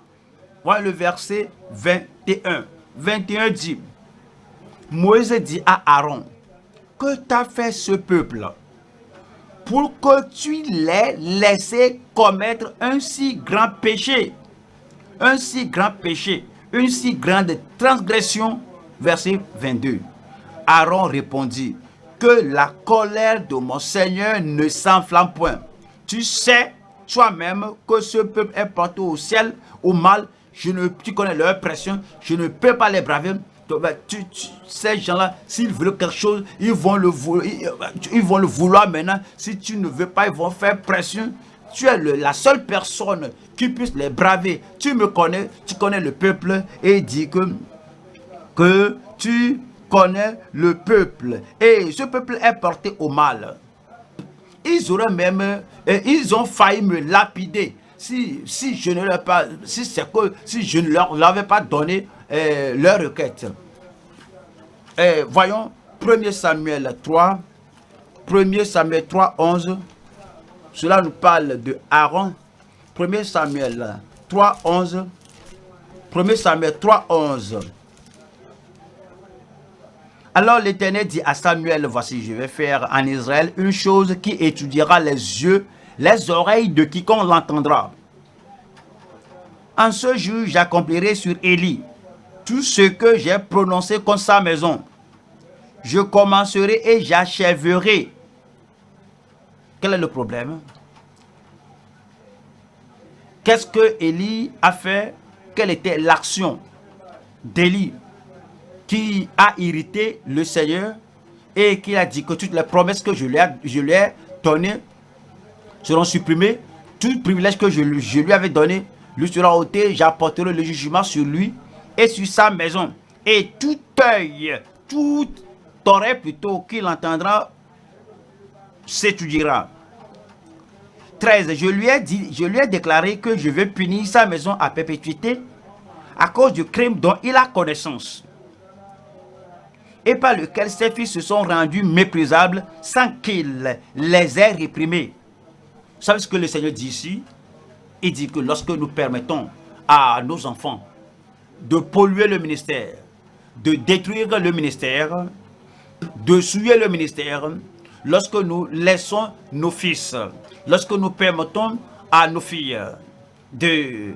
Voilà le verset 21. 21 dit, Moïse dit à Aaron, que t'as fait ce peuple pour que tu l'aies laissé commettre un si grand péché, une si grande transgression. Verset 22. Aaron répondit, que la colère de mon Seigneur ne s'enflamme point. Tu sais toi-même que ce peuple est porté au ciel, au mal. Tu connais leur pression, je ne peux pas les braver. Ces gens-là, s'ils veulent quelque chose, ils vont le vouloir maintenant. Si tu ne veux pas, ils vont faire pression. Tu es la seule personne qui puisse les braver. Tu me connais, tu connais le peuple. Et il dit que tu connais le peuple. Et ce peuple est porté au mal. Ils auraient même, ils ont failli me lapider. Si je ne leur avais pas donné leur requête. Voyons 1 Samuel 3, 11. Cela nous parle de Aaron. 1 Samuel 3, 11. 1 Samuel 3, 11. Alors l'Éternel dit à Samuel, voici, je vais faire en Israël une chose qui étudiera les yeux, les oreilles de quiconque l'entendra. En ce jour, j'accomplirai sur Élie tout ce que j'ai prononcé contre sa maison. Je commencerai et j'achèverai. Quel est le problème? Qu'est-ce que Élie a fait? Quelle était l'action d'Élie qui a irrité le Seigneur et qui a dit que toutes les promesses que je lui ai données seront supprimées, tout privilège que je lui avais donné lui sera ôté, j'apporterai le jugement sur lui et sur sa maison. Et tout œil, toute oreille plutôt qu'il entendra s'étudiera. 13. Je lui ai déclaré que je vais punir sa maison à perpétuité à cause du crime dont il a connaissance et par lequel ses fils se sont rendus méprisables sans qu'il les ait réprimés. Vous savez ce que le Seigneur dit ici? Il dit que lorsque nous permettons à nos enfants de polluer le ministère, de détruire le ministère, de souiller le ministère, lorsque nous laissons nos fils, lorsque nous permettons à nos filles de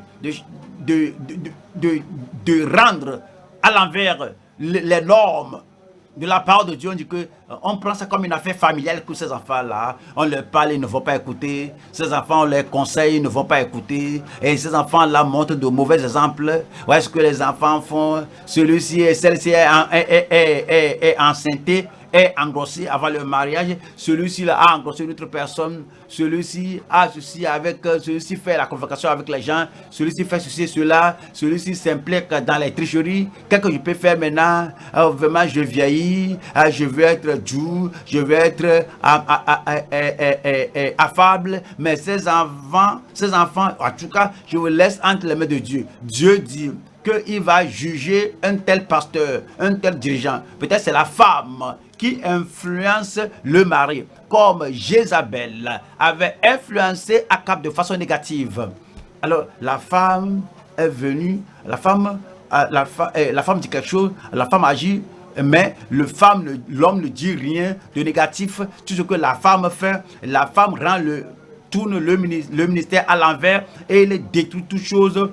rendre à l'envers les normes de la part de Dieu, on dit que on prend ça comme une affaire familiale, que ces enfants-là, on leur parle, ils ne vont pas écouter. Ces enfants, on les conseille, ils ne vont pas écouter. Et ces enfants-là montrent de mauvais exemples. Où est-ce que les enfants font? Celui-ci et celle-ci est enceinte, est engrossé avant le mariage. Celui-ci a engrossé une autre personne. Celui-ci a ceci avec, celui-ci fait la convocation avec les gens. Celui-ci fait ceci et cela. Celui-ci s'implique dans les tricheries. Qu'est-ce que je peux faire maintenant? Vraiment, je vieillis. Je veux être doux. Je veux être affable. Mais ces enfants, en tout cas, je vous laisse entre les mains de Dieu. Dieu dit qu'il va juger un tel pasteur, un tel dirigeant. Peut-être c'est la femme qui influence le mari, comme Jézabel avait influencé Akab de façon négative. Alors la femme est venue, la femme dit quelque chose, la femme agit, mais l'homme ne dit rien de négatif. Tout ce que la femme fait, la femme tourne le ministère à l'envers et il détruit toutes choses.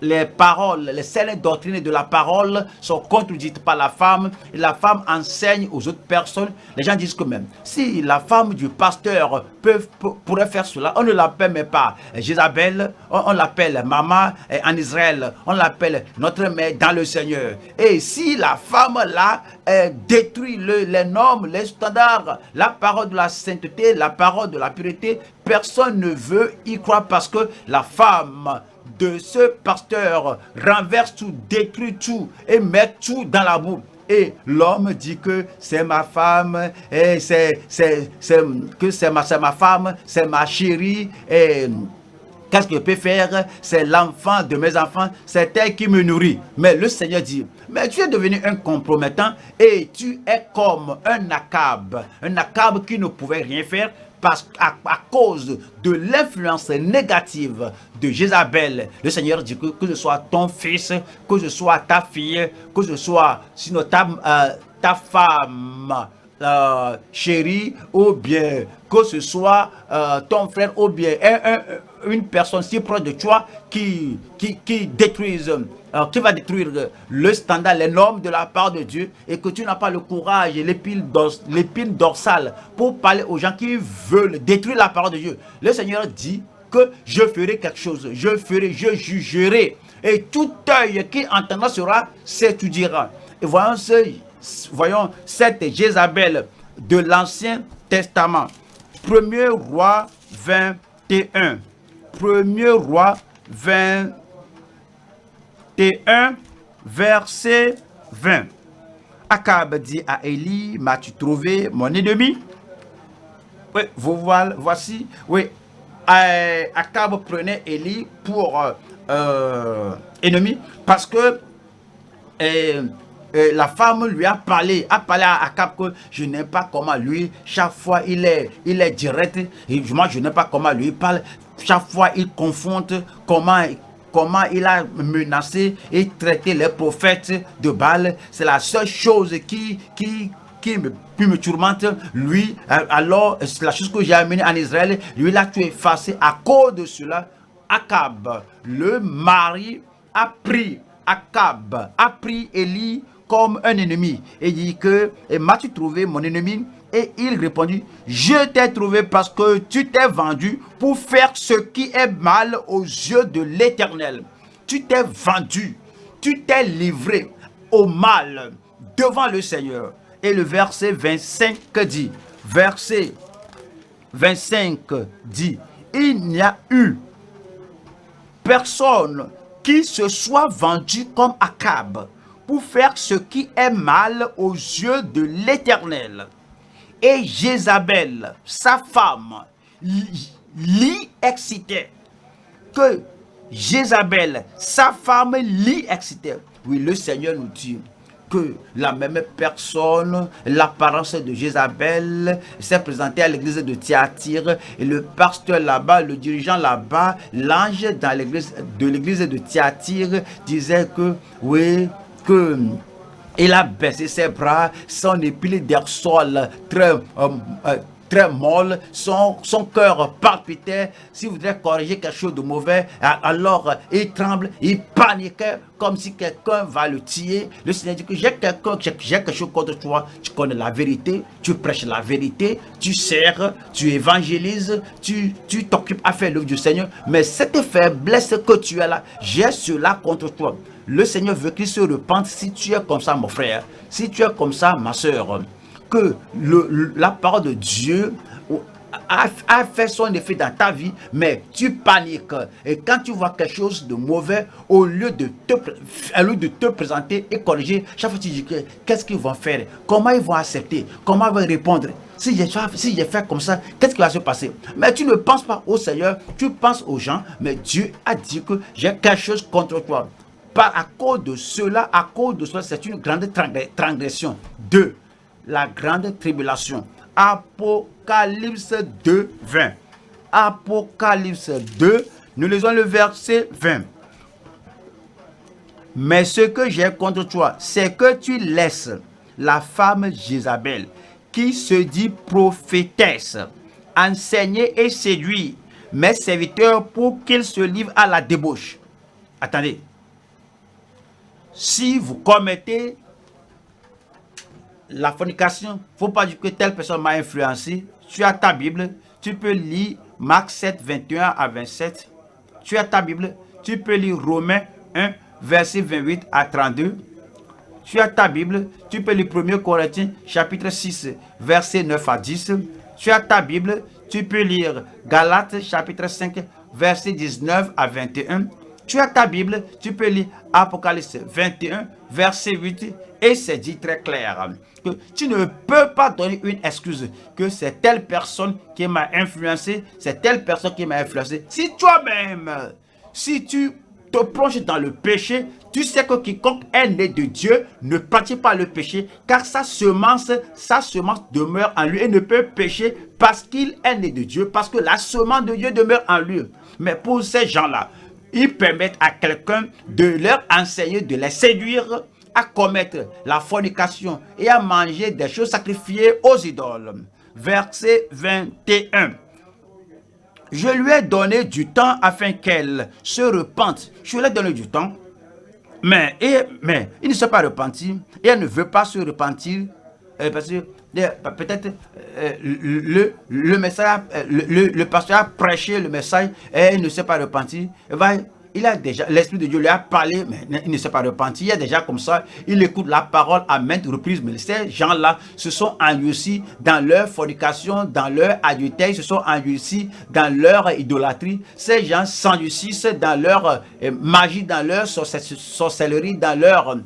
Les paroles, les saines doctrines de la parole sont contredites par la femme et la femme enseigne aux autres personnes. Les gens disent que même si la femme du pasteur pourrait faire cela, on ne l'appelle même pas Jézabel, on l'appelle maman en Israël, on l'appelle notre mère dans le Seigneur. Et si la femme là détruit les normes, les standards, la parole de la sainteté, la parole de la pureté, personne ne veut y croire parce que la femme de ce pasteur renverse tout, détruit tout et met tout dans la boue. Et l'homme dit que c'est ma femme, et c'est ma femme, c'est ma chérie, et qu'est-ce que je peux faire? C'est l'enfant de mes enfants, c'est elle qui me nourrit. Mais le Seigneur dit, mais tu es devenu un compromettant et tu es comme un Akab qui ne pouvait rien faire à cause de l'influence négative de Jézabel. Le Seigneur dit que ce soit ton fils, que ce soit ta fille, que ce soit sinon ta femme chérie, ou bien que ce soit ton frère, ou bien une personne si proche de toi qui va détruire le standard, les normes de la part de Dieu, et que tu n'as pas le courage et l'épine dorsale pour parler aux gens qui veulent détruire la parole de Dieu. Le Seigneur dit que je ferai quelque chose, je jugerai, et tout œil qui entendra s'étudiera. Et voyons cette Jézabel de l'Ancien Testament. 1er roi 21. 1er roi 21, verset 20. Akab dit à Élie, m'as-tu trouvé mon ennemi? Oui, voici. Oui, Akab prenait Élie pour ennemi parce que la femme lui a parlé à Akab que je n'aime pas comment lui, chaque fois il est direct, et moi je n'aime pas comment lui parle, chaque fois il confronte comment il a menacé et traité les prophètes de Baal. C'est la seule chose qui me tourmente. Lui, alors, c'est la chose que j'ai amenée en Israël, lui là tu es effacé. À cause de cela, Akab, le mari, Akab a pris Élie comme un ennemi et dit que m'as-tu trouvé mon ennemi? Et il répondit, je t'ai trouvé parce que tu t'es vendu pour faire ce qui est mal aux yeux de l'Éternel. Tu t'es vendu, tu t'es livré au mal devant le Seigneur. Et le verset 25 dit, il n'y a eu personne qui se soit vendu comme Akab pour faire ce qui est mal aux yeux de l'Éternel. Et Jézabel, sa femme, l'y excitait. Que Jézabel, sa femme, l'y excitait. Oui, le Seigneur nous dit que la même personne, l'apparence de Jézabel, s'est présentée à l'église de Thyatire, et le pasteur là-bas, le dirigeant là-bas, l'ange de l'église de Thyatire disait que, oui, que il a baissé ses bras, son épine d'air-sol très molle, son cœur palpitait. S'il voudrait corriger quelque chose de mauvais, alors il tremble, il paniquait comme si quelqu'un va le tuer. Le Seigneur dit que j'ai quelque chose contre toi. Tu connais la vérité, tu prêches la vérité, tu sers, tu évangélises, tu t'occupes à faire l'œuvre du Seigneur. Mais cette faiblesse que tu as là, j'ai cela contre toi. Le Seigneur veut qu'il se repente. Si tu es comme ça, mon frère, si tu es comme ça, ma soeur, que la parole de Dieu a fait son effet dans ta vie, mais tu paniques. Et quand tu vois quelque chose de mauvais, au lieu de te présenter et corriger, chaque fois tu dis qu'est-ce qu'ils vont faire, comment ils vont accepter, comment ils vont répondre. Si j'ai fait comme ça, qu'est-ce qui va se passer? Mais tu ne penses pas au Seigneur, tu penses aux gens, mais Dieu a dit que j'ai quelque chose contre toi. À cause de cela, c'est une grande transgression. 2. la grande tribulation. Apocalypse 2, 20. Apocalypse 2, nous lisons le verset 20. Mais ce que j'ai contre toi, c'est que tu laisses la femme Jézabel, qui se dit prophétesse, enseigner et séduire mes serviteurs pour qu'ils se livrent à la débauche. Attendez. Si vous commettez la fornication, il ne faut pas dire que telle personne m'a influencé. Tu as ta Bible, tu peux lire Marc 7, 21 à 27. Tu as ta Bible, tu peux lire Romains 1, verset 28 à 32. Tu as ta Bible, tu peux lire 1 Corinthiens chapitre 6, verset 9 à 10. Tu as ta Bible, tu peux lire Galates chapitre 5, verset 19 à 21. Tu as ta Bible, tu peux lire Apocalypse 21, verset 8, et c'est dit très clair que tu ne peux pas donner une excuse que c'est telle personne qui m'a influencé, c'est telle personne qui m'a influencé. Si toi-même, si tu te plonges dans le péché, tu sais que quiconque est né de Dieu ne pratique pas le péché, car sa semence demeure en lui et ne peut pécher parce qu'il est né de Dieu, parce que la semence de Dieu demeure en lui. Mais pour ces gens-là, ils permettent à quelqu'un de leur enseigner, de les séduire à commettre la fornication et à manger des choses sacrifiées aux idoles. Verset 21. Je lui ai donné du temps afin qu'elle se repente. Je lui ai donné du temps, mais il ne s'est pas repenti et elle ne veut pas se repentir parce que peut-être le message, le pasteur a prêché le message et il ne s'est pas repenti. Il a déjà, l'Esprit de Dieu lui a parlé, mais il ne s'est pas repenti. Il est déjà comme ça, il écoute la parole à maintes reprises, mais ces gens-là se sont endurcis dans leur fornication, dans leur adultère, ils se sont endurcis dans leur idolâtrie. Ces gens s'endurcissent dans leur magie, dans leur sorcellerie, dans leur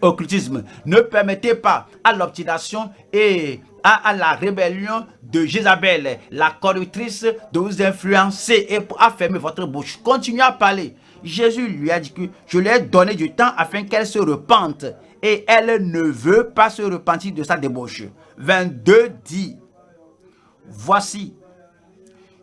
occultisme. Ne permettez pas à l'obstination et à la rébellion de Jézabel, la corruptrice, de vous influencer et pour affermer votre bouche. Continuez à parler. Jésus lui a dit que je lui ai donné du temps afin qu'elle se repente et elle ne veut pas se repentir de sa débauche. 22 dit, voici,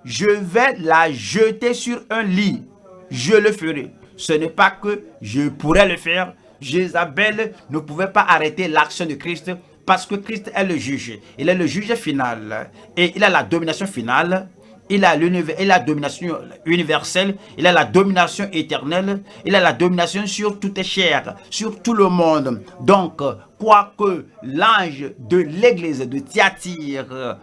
je vais la jeter sur un lit, je le ferai. Ce n'est pas que je pourrais le faire. Jézabel ne pouvait pas arrêter l'action de Christ parce que Christ est le juge. Il est le juge final et il a la domination finale. Il a la domination universelle, il a la domination éternelle, il a la domination sur toute chair, sur tout le monde. Donc, quoique l'ange de l'église de Thyatire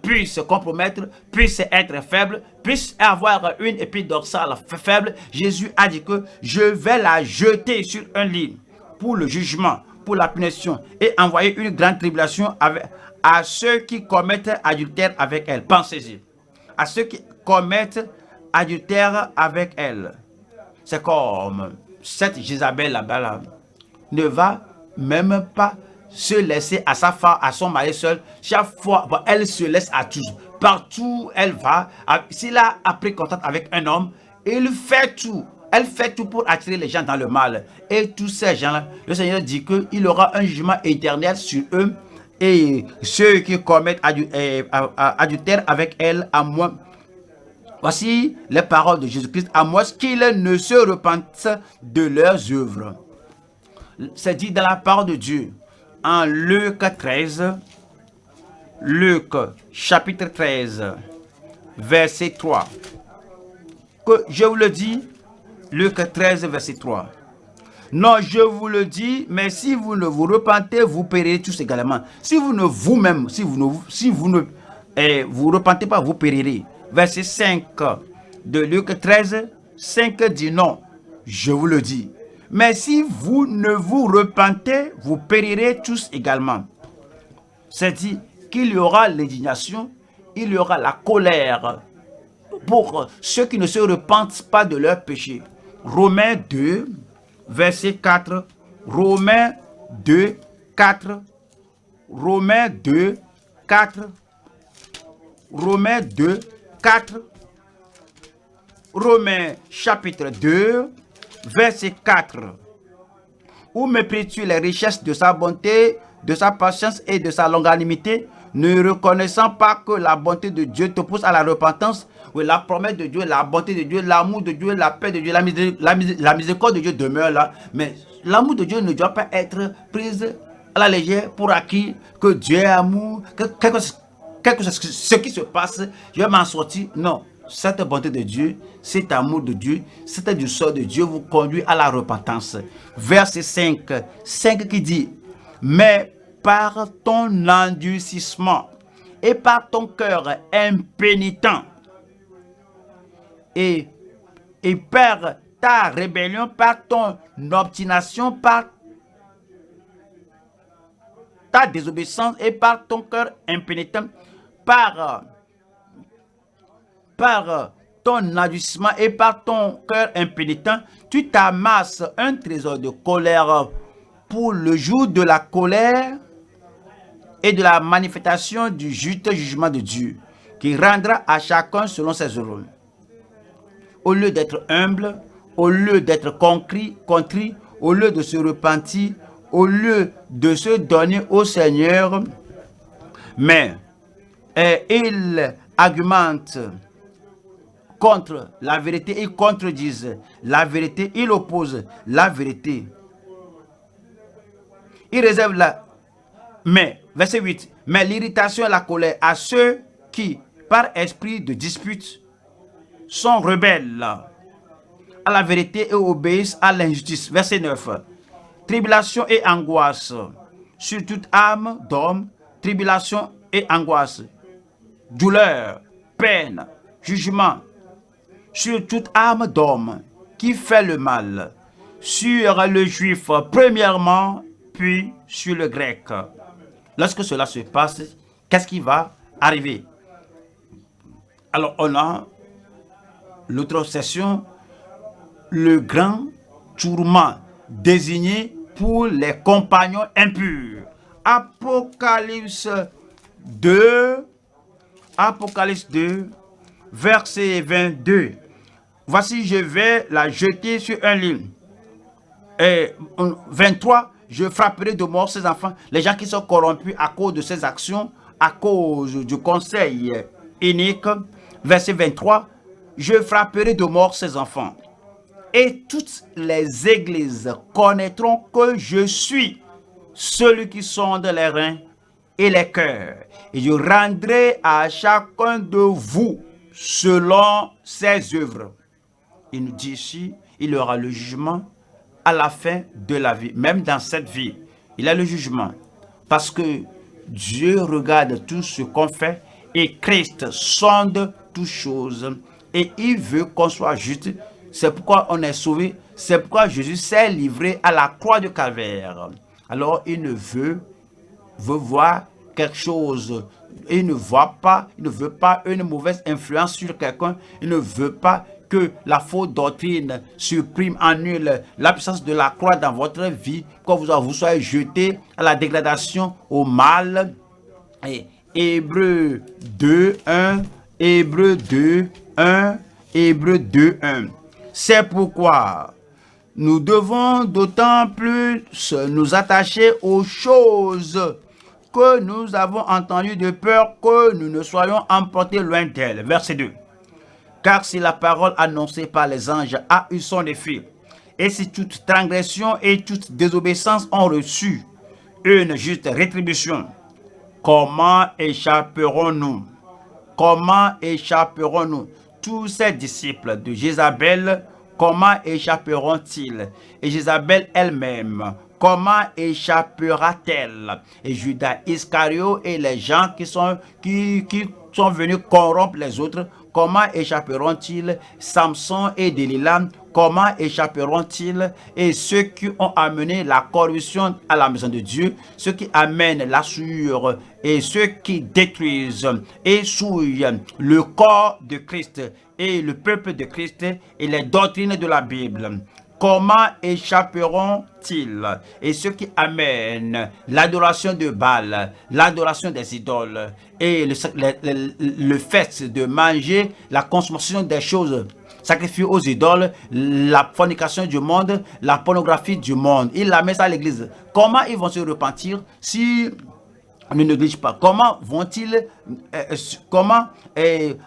puisse compromettre, puisse être faible, puisse avoir une épine dorsale faible, Jésus a dit que je vais la jeter sur un lit pour le jugement, pour la punition et envoyer une grande tribulation à ceux qui commettent adultère avec elle. Pensez-y. À ceux qui commettent adultère avec elle. C'est comme cette Jézabel là-bas ne va même pas se laisser à sa femme, à son mari seul. Chaque fois, elle se laisse à tous. Partout elle va, s'il a pris contact avec un homme, il fait tout. Elle fait tout pour attirer les gens dans le mal. Et tous ces gens-là, le Seigneur dit qu'il aura un jugement éternel sur eux. Et ceux qui commettent adultère avec elle, à moins. Voici les paroles de Jésus-Christ, à moins qu'ils ne se repentent de leurs œuvres. C'est dit dans la parole de Dieu, en Luc 13, Luc chapitre 13, verset 3. Que je vous le dis, Luc 13, verset 3. Non, je vous le dis, mais si vous ne vous repentez, vous périrez tous également. Si vous ne vous repentez pas, vous périrez. Verset 5 de Luc 13, 5 dit non, je vous le dis. Mais si vous ne vous repentez, vous périrez tous également. C'est dit qu'il y aura l'indignation, il y aura la colère pour ceux qui ne se repentent pas de leurs péchés. Romains 2, verset 4, Romains 2, 4, Romains 2, 4, Romains 2, 4, Romains chapitre 2, verset 4, Ou méprises-tu les richesses de sa bonté, de sa patience et de sa longanimité, ne reconnaissant pas que la bonté de Dieu te pousse à la repentance? Oui, la promesse de Dieu, la bonté de Dieu, l'amour de Dieu, la paix de Dieu, la miséricorde de Dieu demeure là. Mais l'amour de Dieu ne doit pas être prise à la légère pour acquis, que Dieu est amour, quelque chose, ce qui se passe, je vais m'en sortir. Non, cette bonté de Dieu, cet amour de Dieu, cette douceur de Dieu vous conduit à la repentance. Verset 5 qui dit, mais par ton endurcissement et par ton cœur impénitent et par ta rébellion, par ton obstination, par ta désobéissance et par ton cœur impénitent, par ton endurcissement et par ton cœur impénitent, tu t'amasses un trésor de colère pour le jour de la colère et de la manifestation du juste jugement de Dieu, qui rendra à chacun selon ses œuvres. Au lieu d'être humble, au lieu d'être contrit, au lieu de se repentir, au lieu de se donner au Seigneur, mais ils argumentent contre la vérité, ils contredisent la vérité, ils opposent la vérité. Ils réservent mais, verset 8, mais l'irritation et la colère à ceux qui, par esprit de dispute, sont rebelles à la vérité et obéissent à l'injustice. Verset 9, tribulation et angoisse sur toute âme d'homme, tribulation et angoisse, douleur, peine, jugement sur toute âme d'homme qui fait le mal, sur le juif premièrement, puis sur le grec. Lorsque cela se passe, qu'est-ce qui va arriver? Alors, on a l'autre session, le grand tourment désigné pour les compagnons impurs. Apocalypse 2, verset 22. Voici, je vais la jeter sur un lit. Et 23, je frapperai de mort ces enfants, les gens qui sont corrompus à cause de ces actions, à cause du conseil inique. Verset 23, je frapperai de mort ces enfants. Et toutes les églises connaîtront que je suis celui qui sonde les reins et les cœurs. Et je rendrai à chacun de vous selon ses œuvres. Il nous dit ici, il y aura le jugement à la fin de la vie. Même dans cette vie, il y a le jugement. Parce que Dieu regarde tout ce qu'on fait et Christ sonde toutes choses. Et il veut qu'on soit juste. C'est pourquoi on est sauvé. C'est pourquoi Jésus s'est livré à la croix du Calvaire. Alors il ne veut voir quelque chose. Il ne veut pas une mauvaise influence sur quelqu'un. Il ne veut pas que la fausse doctrine supprime, annule la puissance de la croix dans votre vie, quand vous soyez jeté à la dégradation, au mal. Et Hébreux 2, 1, Hébreux 2, 1, Hébreux 2, 1. C'est pourquoi nous devons d'autant plus nous attacher aux choses que nous avons entendues, de peur que nous ne soyons emportés loin d'elles. Verset 2. Car si la parole annoncée par les anges a eu son effet, et si toute transgression et toute désobéissance ont reçu une juste rétribution, comment échapperons-nous? Comment échapperons-nous? Tous ces disciples de Jézabel, comment échapperont-ils? Et Jézabel elle-même, comment échappera-t-elle? Et Judas Iscario et les gens qui sont venus corrompre les autres, comment échapperont-ils? Samson et Delilah, comment échapperont-ils? Et ceux qui ont amené la corruption à la maison de Dieu, ceux qui amènent la souillure et ceux qui détruisent et souillent le corps de Christ et le peuple de Christ et les doctrines de la Bible, comment échapperont-ils? Et ceux qui amènent l'adoration de Baal, l'adoration des idoles et le fait de manger la consommation des choses sacrifié aux idoles, la fornication du monde, la pornographie du monde. Il la met ça à l'église. Comment ils vont se repentir si on ne néglige pas? Comment vont-ils,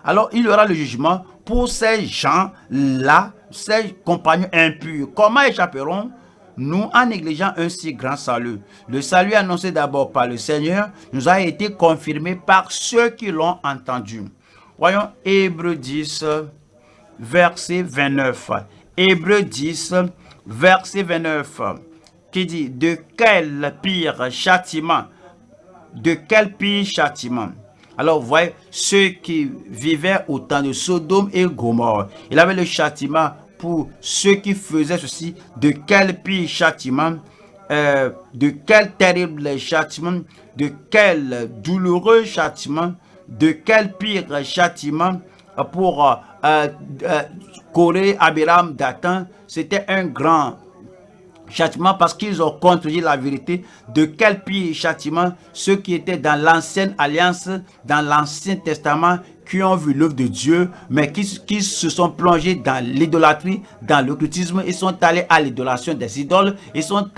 alors il y aura le jugement pour ces gens-là, ces compagnons impurs. Comment échapperons-nous en négligeant un si grand salut? Le salut annoncé d'abord par le Seigneur nous a été confirmé par ceux qui l'ont entendu. Voyons Hébreux 10, verset 29. Hébreux 10, verset 29, qui dit: de quel pire châtiment? De quel pire châtiment? Alors, vous voyez, ceux qui vivaient au temps de Sodome et Gomorrhe, il avait le châtiment pour ceux qui faisaient ceci. De quel pire châtiment? De quel terrible châtiment? De quel douloureux châtiment? De quel pire châtiment pour Corée, Abiram, Dathan? C'était un grand châtiment parce qu'ils ont contredit la vérité. De quel pire châtiment? Ceux qui étaient dans l'ancienne alliance, dans l'ancien testament, qui ont vu l'œuvre de Dieu, mais qui se sont plongés dans l'idolâtrie, dans l'occultisme. Ils sont allés à l'idolation des idoles, ils sont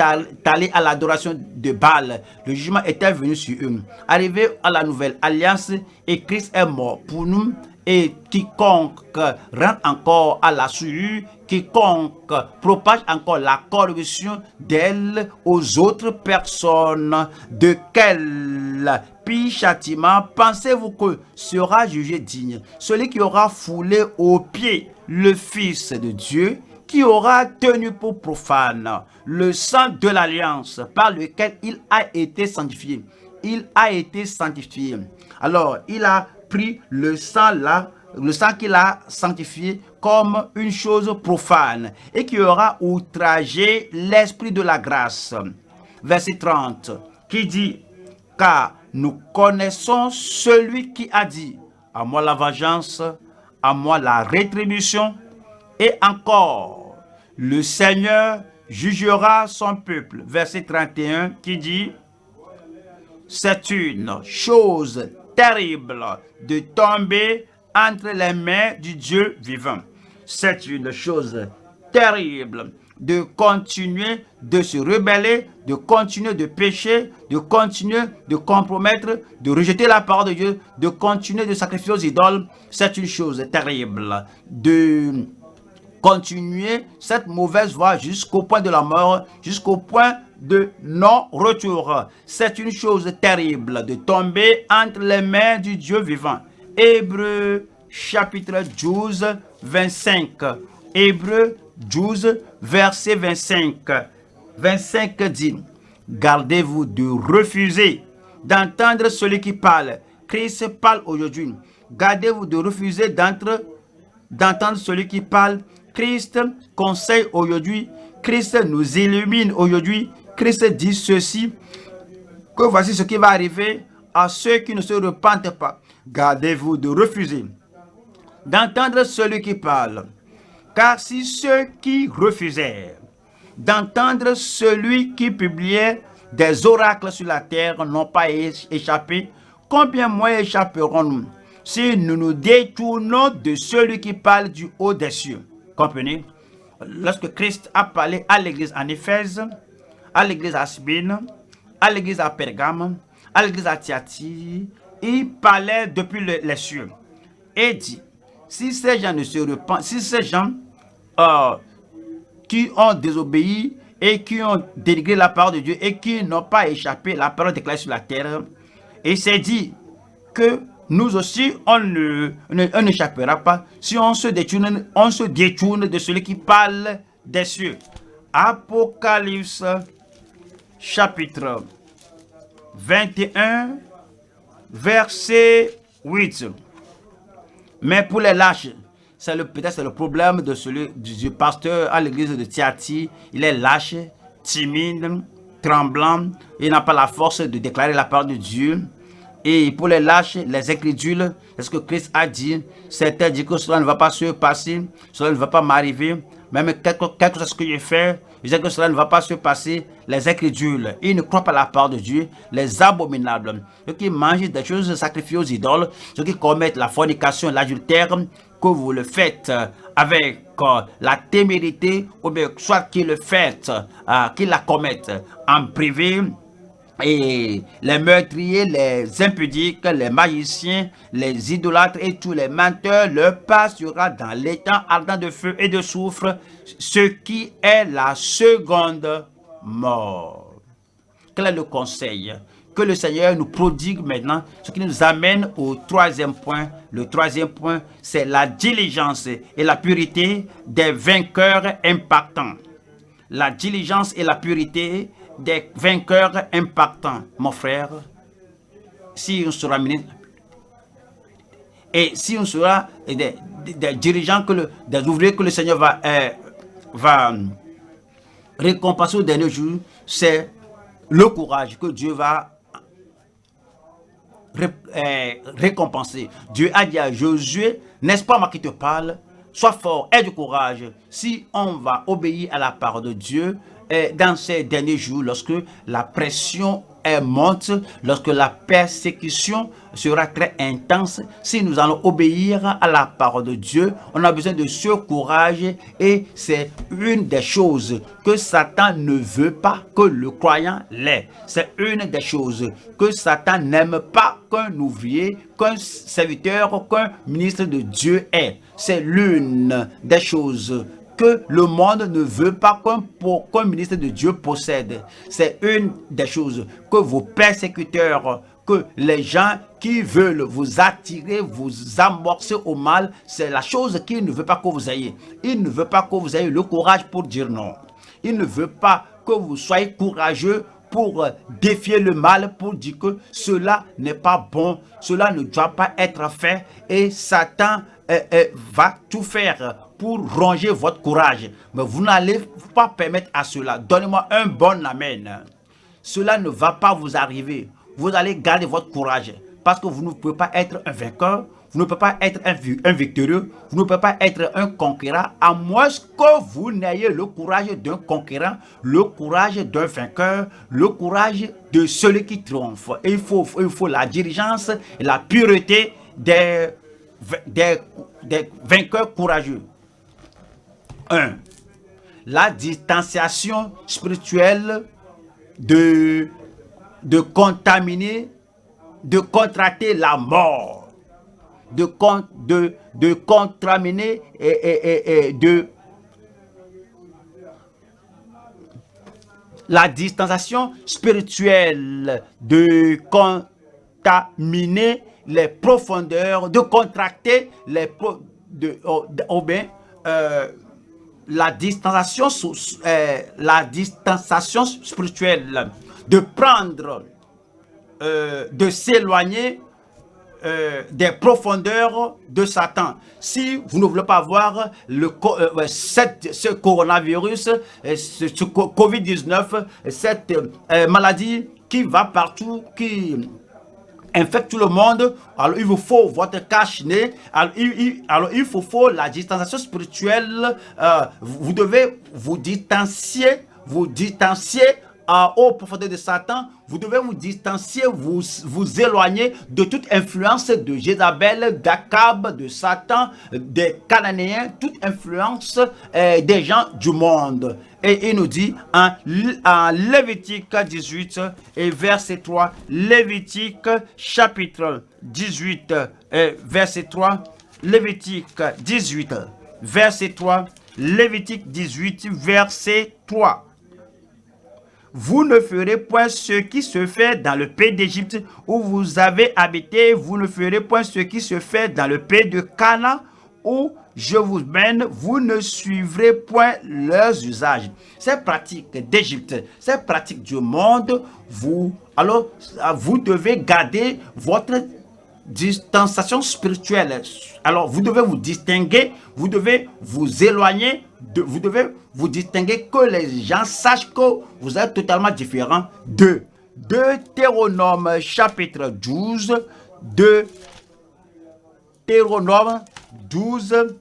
allés à l'adoration de Baal. Le jugement était venu sur eux. Arrivé à la nouvelle alliance, et Christ est mort pour nous. Et quiconque rentre encore à la souillure, quiconque propage encore la corruption d'elle aux autres personnes, de quel pire châtiment pensez-vous que sera jugé digne? Celui qui aura foulé aux pieds le Fils de Dieu, qui aura tenu pour profane le sang de l'alliance par lequel il a été sanctifié. Il a été sanctifié. Alors, il a pris le sang là, le sang qu'il a sanctifié comme une chose profane et qui aura outragé l'esprit de la grâce. Verset 30, qui dit: car nous connaissons celui qui a dit: à moi la vengeance, à moi la rétribution. Et encore, le Seigneur jugera son peuple. Verset 31, qui dit: c'est une chose terrible de tomber entre les mains du Dieu vivant. C'est une chose terrible de continuer de se rebeller, de continuer de pécher, de continuer de compromettre, de rejeter la parole de Dieu, de continuer de sacrifier aux idoles. C'est une chose terrible de continuer cette mauvaise voie jusqu'au point de la mort, jusqu'au point de non-retour. C'est une chose terrible de tomber entre les mains du Dieu vivant. Hébreux chapitre 12, 25. Hébreux 12, verset 25. 25 dit: gardez-vous de refuser d'entendre celui qui parle. Christ parle aujourd'hui. Gardez-vous de refuser d'entendre celui qui parle. Christ conseille aujourd'hui. Christ nous illumine aujourd'hui. Christ dit ceci, que voici ce qui va arriver à ceux qui ne se repentent pas. Gardez-vous de refuser d'entendre celui qui parle. Car si ceux qui refusaient d'entendre celui qui publiait des oracles sur la terre n'ont pas échappé, combien moins échapperons-nous si nous nous détournons de celui qui parle du haut des cieux? Comprenez? Lorsque Christ a parlé à l'église en Éphèse, à l'église à Smyrne, à l'église à Pergame, à l'église à Thyatire, il parlait depuis les cieux et dit: si ces gens ne se repentent, si ces gens qui ont désobéi et qui ont dénigré la parole de Dieu et qui n'ont pas échappé la parole déclarée sur la terre, et c'est dit que nous aussi, on n'échappera pas si on se détourne de celui qui parle des cieux. Apocalypse chapitre 21, verset 8. Mais pour les lâches, peut-être c'est le problème du pasteur à l'église de Thyatire. Il est lâche, timide, tremblant. Il n'a pas la force de déclarer la parole de Dieu. Et pour les lâches, les incrédules, est-ce que Christ a dit? Certains disent que cela ne va pas se passer, cela ne va pas m'arriver. même quelque chose que j'ai fait, je sais que cela ne va pas se passer. Les incrédules, ils ne croient pas la parole de Dieu. Les abominables, ceux qui mangent des choses sacrifiées aux idoles, ceux qui commettent la fornication, l'adultère, que vous le faites avec la témérité, ou bien soit qu'ils le faites, qu'ils la commettent en privé. Et les meurtriers, les impudiques, les magiciens, les idolâtres et tous les menteurs leur passera dans l'étang ardent de feu et de soufre, ce qui est la seconde mort. Quel est le conseil que le Seigneur nous prodigue maintenant, ce qui nous amène au troisième point. Le troisième point, c'est la diligence et la pureté des vainqueurs impactants. La diligence et la pureté des vainqueurs impactants, mon frère. Si on sera ministre, et si on sera des dirigeants, des ouvriers que le Seigneur va récompenser au dernier jour, c'est le courage que Dieu va récompenser. Dieu a dit à Josué, n'est-ce pas moi qui te parle? Sois fort, aie du courage. Si on va obéir à la parole de Dieu dans ces derniers jours, lorsque la pression monte, lorsque la persécution sera très intense, si nous allons obéir à la parole de Dieu, on a besoin de ce courage, et c'est une des choses que Satan ne veut pas que le croyant l'ait. C'est une des choses que Satan n'aime pas qu'un ouvrier, qu'un serviteur, qu'un ministre de Dieu ait. C'est l'une des choses que le monde ne veut pas qu'un ministre de Dieu possède. C'est une des choses que vos persécuteurs, que les gens qui veulent vous attirer, vous amorcer au mal, c'est la chose qu'il ne veut pas que vous ayez. Il ne veut pas que vous ayez le courage pour dire non. Il ne veut pas que vous soyez courageux pour défier le mal, pour dire que cela n'est pas bon, cela ne doit pas être fait, et Satan va tout faire pour ronger votre courage. Mais vous n'allez pas permettre à cela. Donnez-moi un bon amen. Cela ne va pas vous arriver. Vous allez garder votre courage, parce que vous ne pouvez pas être un vainqueur, vous ne pouvez pas être un victorieux, vous ne pouvez pas être un conquérant, à moins que vous n'ayez le courage d'un conquérant, le courage d'un vainqueur, le courage de celui qui triomphe. Et il faut la diligence et la pureté des vainqueurs courageux. 1. La distanciation spirituelle de contaminer, de contracter la mort, de contaminer et de la distanciation spirituelle, de contaminer les profondeurs, de contracter la distanciation spirituelle, de prendre, de s'éloigner des profondeurs de Satan. Si vous ne voulez pas voir ce coronavirus, ce Covid-19, cette maladie qui va partout, qui infecte tout le monde, alors il vous faut votre cache-nez, alors il vous faut la distanciation spirituelle. Vous devez vous distancier aux profondeurs de Satan. Vous devez vous distancier, vous éloigner de toute influence de Jézabel, d'Akab, de Satan, des Cananéens, toute influence des gens du monde. Et il nous dit en Lévitique 18 et verset 3, Lévitique chapitre 18 verset 3, Lévitique 18 verset 3, Lévitique 18 verset 3. Vous ne ferez point ce qui se fait dans le pays d'Égypte où vous avez habité. Vous ne ferez point ce qui se fait dans le pays de Canaan où je vous mène. Vous ne suivrez point leurs usages. Ces pratiques d'Égypte, ces pratiques du monde, vous devez garder votre distanciation spirituelle. Alors, vous devez vous distinguer, vous devez vous éloigner, vous devez vous distinguer, que les gens sachent que vous êtes totalement différents d'eux. Deutéronome chapitre 12, Deutéronome 12,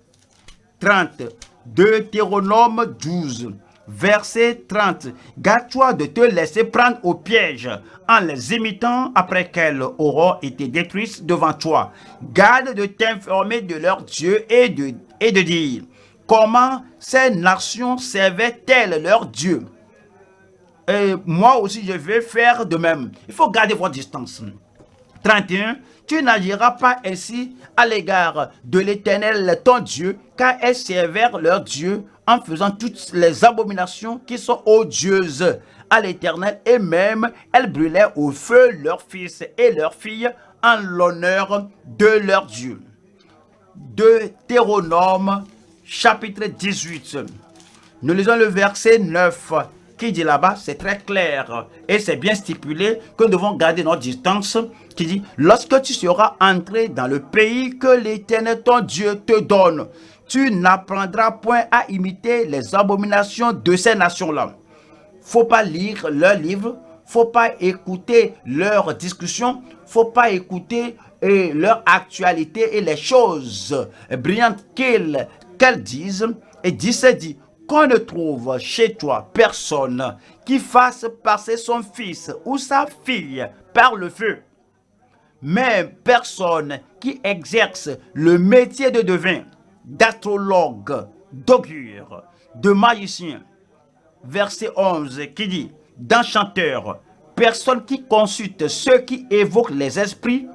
30. Deutéronome 12, verset 30. Garde-toi de te laisser prendre au piège en les imitant après qu'elles auront été détruites devant toi. Garde de t'informer de leur Dieu et de dire comment ces nations servaient-elles leur Dieu. Et moi aussi, je vais faire de même. Il faut garder votre distance. 31. Tu n'agiras pas ainsi à l'égard de l'Éternel, ton Dieu, car elles servirent leur Dieu en faisant toutes les abominations qui sont odieuses à l'Éternel, et même elles brûlaient au feu leurs fils et leurs filles en l'honneur de leur Dieu. Deutéronome chapitre 18. Nous lisons le verset 9 qui dit là-bas, c'est très clair et c'est bien stipulé que nous devons garder notre distance, qui dit, lorsque tu seras entré dans le pays que l'Éternel ton Dieu te donne, tu n'apprendras point à imiter les abominations de ces nations-là. Faut pas lire leurs livres, faut pas écouter leurs discussions, faut pas écouter leur actualité et les choses brillantes qu'elles disent. Et 17 dit, qu'on ne trouve chez toi personne qui fasse passer son fils ou sa fille par le feu, mais personne qui exerce le métier de devin, d'astrologue, d'augure, de magicien. Verset 11 qui dit, d'enchanteur, personne qui consulte ceux qui évoquent les esprits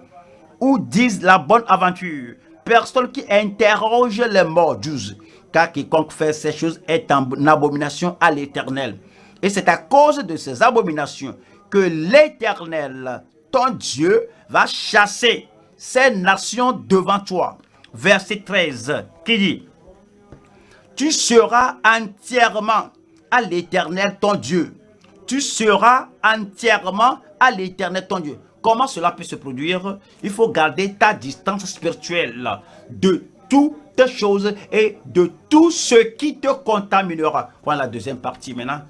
ou disent la bonne aventure, personne qui interroge les morts. 12. Car quiconque fait ces choses est en abomination à l'Éternel. Et c'est à cause de ces abominations que l'Éternel, ton Dieu, va chasser ces nations devant toi. Verset 13 qui dit, tu seras entièrement à l'Éternel ton Dieu. Tu seras entièrement à l'Éternel ton Dieu. Comment cela peut se produire? Il faut garder ta distance spirituelle de toutes choses et de tout ce qui te contaminera. Voilà la deuxième partie maintenant.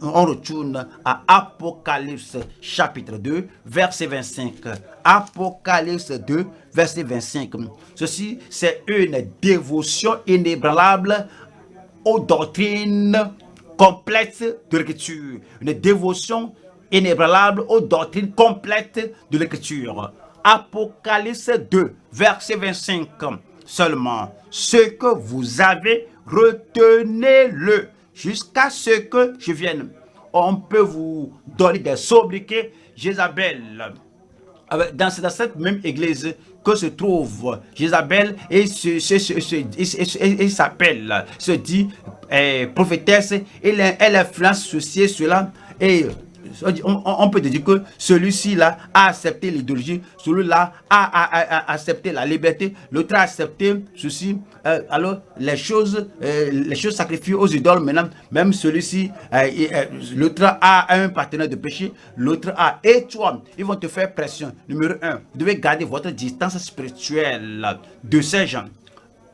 On retourne à Apocalypse chapitre 2, verset 25. Apocalypse 2, verset 25. Ceci, c'est une dévotion inébranlable aux doctrines complètes de l'Écriture. Une dévotion inébranlable aux doctrines complètes de l'Écriture. Apocalypse 2, verset 25. Seulement, ce que vous avez, retenez-le jusqu'à ce que je vienne. On peut vous donner des sobriquets. Jézabel, dans cette même église que se trouve Jézabel, et il s'appelle, se dit prophétesse, elle influence ceci et cela, et on peut dire que celui-ci là a accepté l'idéologie, celui-là a accepté la liberté, l'autre a accepté ceci. Alors les choses sacrifiées aux idoles maintenant, même celui-ci, l'autre a un partenaire de péché, l'autre a, et toi, ils vont te faire pression. Numéro 1, vous devez garder votre distance spirituelle de ces gens.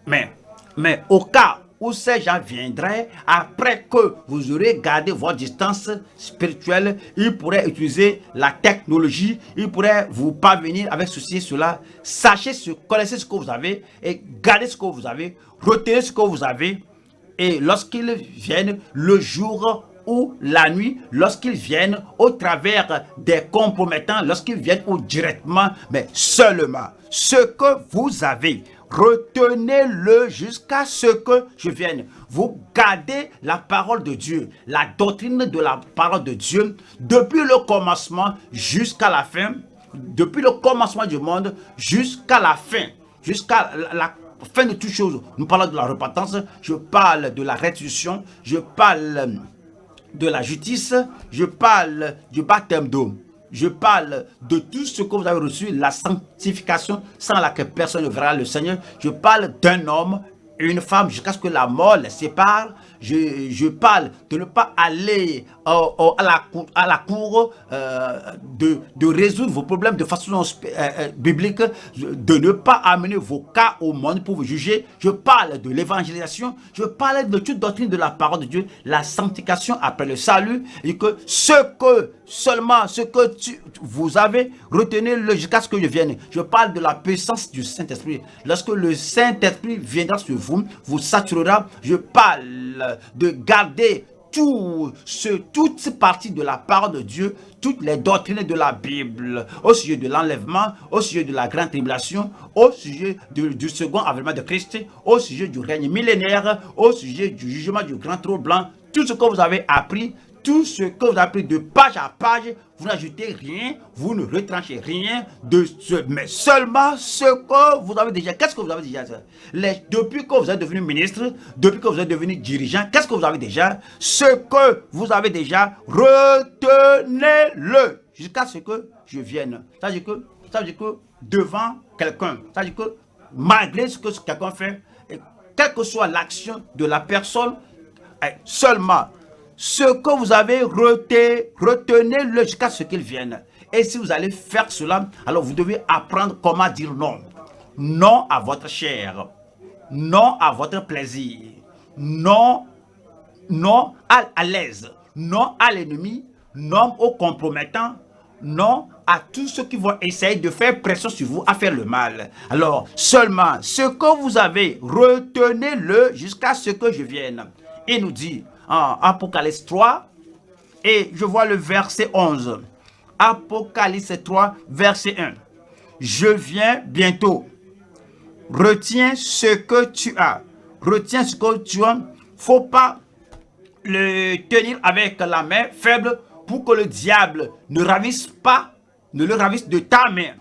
Mais au cas où ces gens viendraient, après que vous aurez gardé votre distance spirituelle, ils pourraient utiliser la technologie, ils pourraient vous parvenir avec ceci et cela. Sachez, connaissez ce que vous avez et gardez ce que vous avez, retenez ce que vous avez. Et lorsqu'ils viennent le jour ou la nuit, lorsqu'ils viennent au travers des compromettants, lorsqu'ils viennent ou directement, mais seulement ce que vous avez, retenez-le jusqu'à ce que je vienne. Vous gardez la parole de Dieu, la doctrine de la parole de Dieu, depuis le commencement jusqu'à la fin, depuis le commencement du monde jusqu'à la fin de toutes choses. Nous parlons de la repentance, je parle de la restitution, je parle de la justice, je parle du baptême d'eau. Je parle de tout ce que vous avez reçu, la sanctification sans laquelle personne ne verra le Seigneur. Je parle d'un homme et une femme jusqu'à ce que la mort les sépare. Je parle de ne pas aller à la cour, de résoudre vos problèmes de façon biblique, de ne pas amener vos cas au monde pour vous juger. Je parle de l'évangélisation, je parle de toute doctrine de la parole de Dieu, la sanctification après le salut, et que ce que seulement ce que vous avez, retenez-le jusqu'à ce que je vienne. Je parle de la puissance du Saint-Esprit. Lorsque le Saint-Esprit viendra sur vous, vous saturera. Je parle de garder toute partie de la parole de Dieu, toutes les doctrines de la Bible, au sujet de l'enlèvement, au sujet de la grande tribulation, au sujet du second avènement de Christ, au sujet du règne millénaire, au sujet du jugement du grand trône blanc. Tout ce que vous avez appris, tout ce que vous avez appris de page à page, vous n'ajoutez rien, vous ne retranchez rien mais seulement ce que vous avez déjà. Qu'est-ce que vous avez déjà? Depuis que vous êtes devenu ministre, depuis que vous êtes devenu dirigeant, qu'est-ce que vous avez déjà? Ce que vous avez déjà, retenez-le jusqu'à ce que je vienne. Ça veut dire que devant quelqu'un, ça veut dire que malgré ce que quelqu'un fait, quelle que soit l'action de la personne, seulement ce que vous avez retenez-le jusqu'à ce qu'il vienne. Et si vous allez faire cela, alors vous devez apprendre comment dire non. Non à votre chair. Non à votre plaisir. Non à l'aise. Non à l'ennemi. Non aux compromettants. Non à tous ceux qui vont essayer de faire pression sur vous à faire le mal. Alors, seulement ce que vous avez, retenez-le jusqu'à ce que je vienne. Il nous dit en Apocalypse 3, et je vois le verset 11. Apocalypse 3, verset 1. Je viens bientôt. Retiens ce que tu as. Retiens ce que tu as. Faut pas le tenir avec la main faible pour que le diable ne le ravisse de ta main.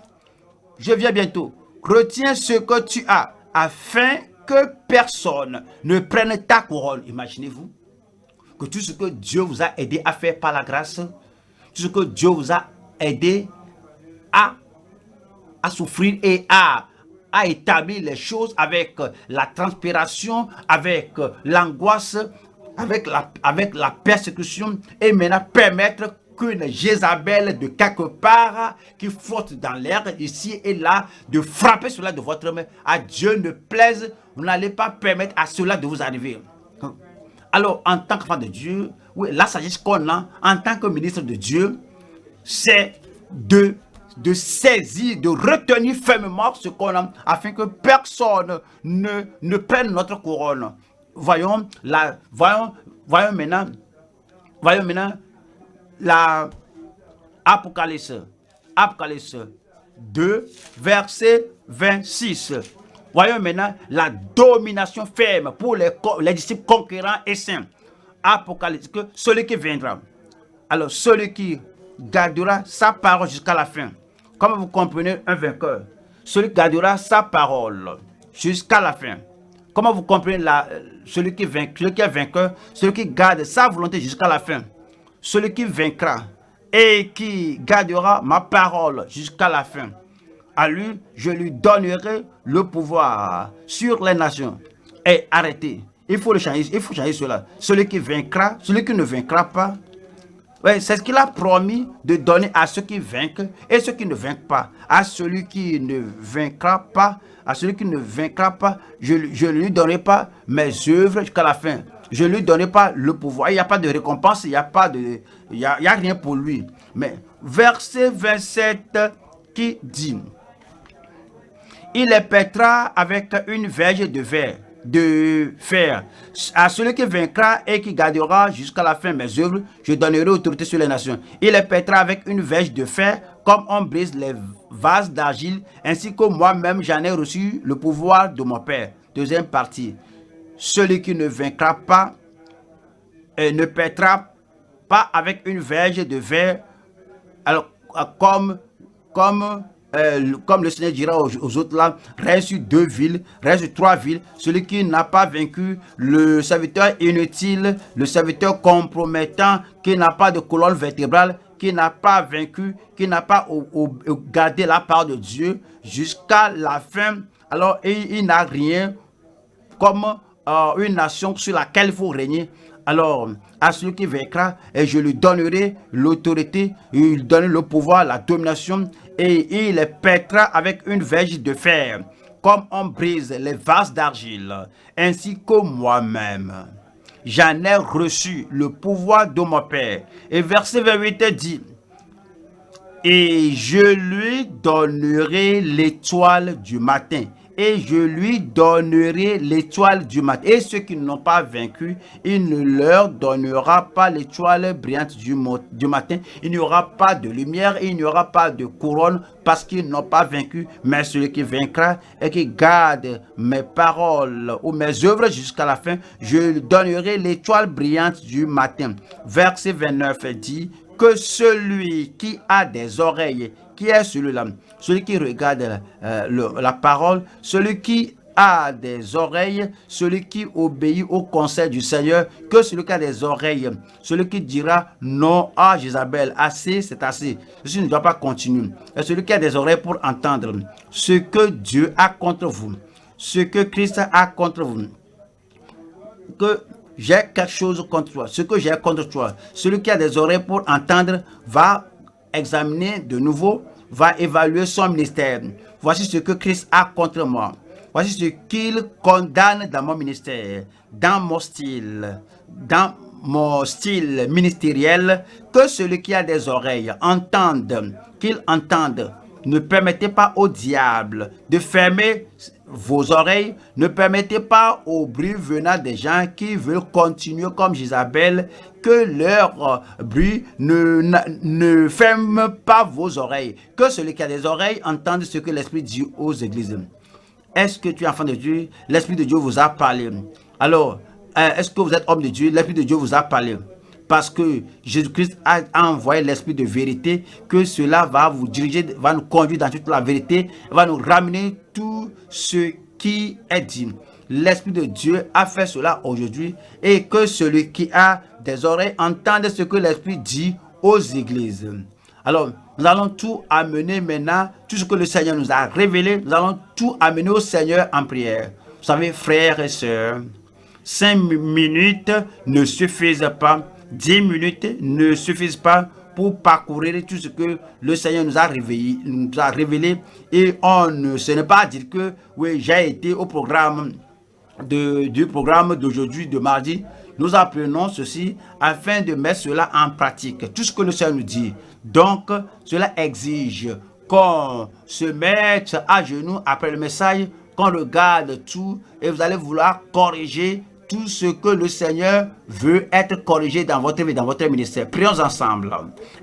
Je viens bientôt. Retiens ce que tu as afin que personne ne prenne ta couronne. Imaginez-vous que tout ce que Dieu vous a aidé à faire par la grâce, tout ce que Dieu vous a aidé à souffrir et à établir les choses avec la transpiration, avec l'angoisse, avec la persécution, et maintenant permettre qu'une Jézabel de quelque part qui flotte dans l'air ici et là, de frapper cela de votre main. À Dieu ne plaise, vous n'allez pas permettre à cela de vous arriver. Alors, en tant qu'enfant de Dieu, oui, la sagesse qu'on a en tant que ministre de Dieu, c'est de saisir, de retenir fermement ce qu'on a, afin que personne ne prenne notre couronne. Voyons maintenant la Apocalypse 2, verset 26. Voyons maintenant la domination ferme pour les disciples conquérants et saints. Apocalypse, que celui qui viendra. Alors, celui qui gardera sa parole jusqu'à la fin. Comme vous comprenez un vainqueur, celui qui gardera sa parole jusqu'à la fin. Comment vous comprenez celui qui est vainqueur, celui qui garde sa volonté jusqu'à la fin. Celui qui vaincra et qui gardera ma parole jusqu'à la fin. À lui, je lui donnerai le pouvoir sur les nations. Et arrêtez. Il faut changer cela. Celui qui vaincra, celui qui ne vaincra pas, ouais, c'est ce qu'il a promis de donner à ceux qui vainquent et ceux qui ne vainquent pas. À celui qui ne vaincra pas, je ne lui donnerai pas mes œuvres jusqu'à la fin. Je ne lui donnerai pas le pouvoir. Il n'y a pas de récompense, il n'y a rien pour lui. Mais verset 27 qui dit: il les pètera avec une verge de fer. À celui qui vaincra et qui gardera jusqu'à la fin mes œuvres, je donnerai autorité sur les nations. Il les pètera avec une verge de fer, comme on brise les vases d'argile, ainsi que moi-même j'en ai reçu le pouvoir de mon Père. Deuxième partie. Celui qui ne vaincra pas et ne pètera pas avec une verge de fer, alors comme le Seigneur dira aux autres là, reste sur 2 villes, reste sur 3 villes. Celui qui n'a pas vaincu, le serviteur inutile, le serviteur compromettant, qui n'a pas de colonne vertébrale, qui n'a pas vaincu, qui n'a pas gardé la part de Dieu jusqu'à la fin, alors il n'a rien comme une nation sur laquelle il faut régner. Alors, à celui qui vaincra, et je lui donnerai l'autorité, il lui donne le pouvoir, la domination, et il les pètera avec une verge de fer, comme on brise les vases d'argile, ainsi que moi-même. J'en ai reçu le pouvoir de mon Père. Et verset 28 dit: Et je lui donnerai l'étoile du matin. Et je lui donnerai l'étoile du matin. Et ceux qui n'ont pas vaincu, il ne leur donnera pas l'étoile brillante du matin. Il n'y aura pas de lumière, il n'y aura pas de couronne parce qu'ils n'ont pas vaincu. Mais celui qui vaincra et qui garde mes paroles ou mes œuvres jusqu'à la fin, je lui donnerai l'étoile brillante du matin. Verset 29 dit que celui qui a des oreilles, qui est celui-là, celui qui regarde la parole, celui qui a des oreilles, celui qui obéit au conseil du Seigneur, que celui qui a des oreilles, celui qui dira non à Jézabel, assez, c'est assez, ceci ne doit pas continuer. Et celui qui a des oreilles pour entendre ce que Dieu a contre vous, ce que Christ a contre vous, que j'ai quelque chose contre toi, ce que j'ai contre toi. Celui qui a des oreilles pour entendre va examiner de nouveau, va évaluer son ministère. Voici ce que Christ a contre moi. Voici ce qu'il condamne dans mon ministère, dans mon style ministériel. Que celui qui a des oreilles entende, qu'il entende. Ne permettez pas au diable de fermer vos oreilles. Ne permettez pas au bruit venant des gens qui veulent continuer comme Jézabel, que leur bruit ne ferme pas vos oreilles. Que celui qui a des oreilles entende ce que l'Esprit dit aux églises. Est-ce que tu es enfant de Dieu? L'Esprit de Dieu vous a parlé. Alors, est-ce que vous êtes homme de Dieu? L'Esprit de Dieu vous a parlé. Parce que Jésus-Christ a envoyé l'Esprit de vérité, que cela va vous diriger, va nous conduire dans toute la vérité, va nous ramener tout ce qui est dit. L'Esprit de Dieu a fait cela aujourd'hui, et que celui qui a des oreilles entende ce que l'Esprit dit aux églises. Alors, nous allons tout amener maintenant, tout ce que le Seigneur nous a révélé, nous allons tout amener au Seigneur en prière. Vous savez, frères et sœurs, 5 minutes ne suffisent pas. 10 minutes ne suffisent pas pour parcourir tout ce que le Seigneur nous a révélé. Et ce n'est pas à dire que oui, j'ai été au programme du programme d'aujourd'hui, de mardi. Nous apprenons ceci afin de mettre cela en pratique. Tout ce que le Seigneur nous dit. Donc, cela exige qu'on se mette à genoux après le message, qu'on regarde tout et vous allez vouloir corriger tout ce que le Seigneur veut être corrigé dans votre vie, dans votre ministère. Prions ensemble.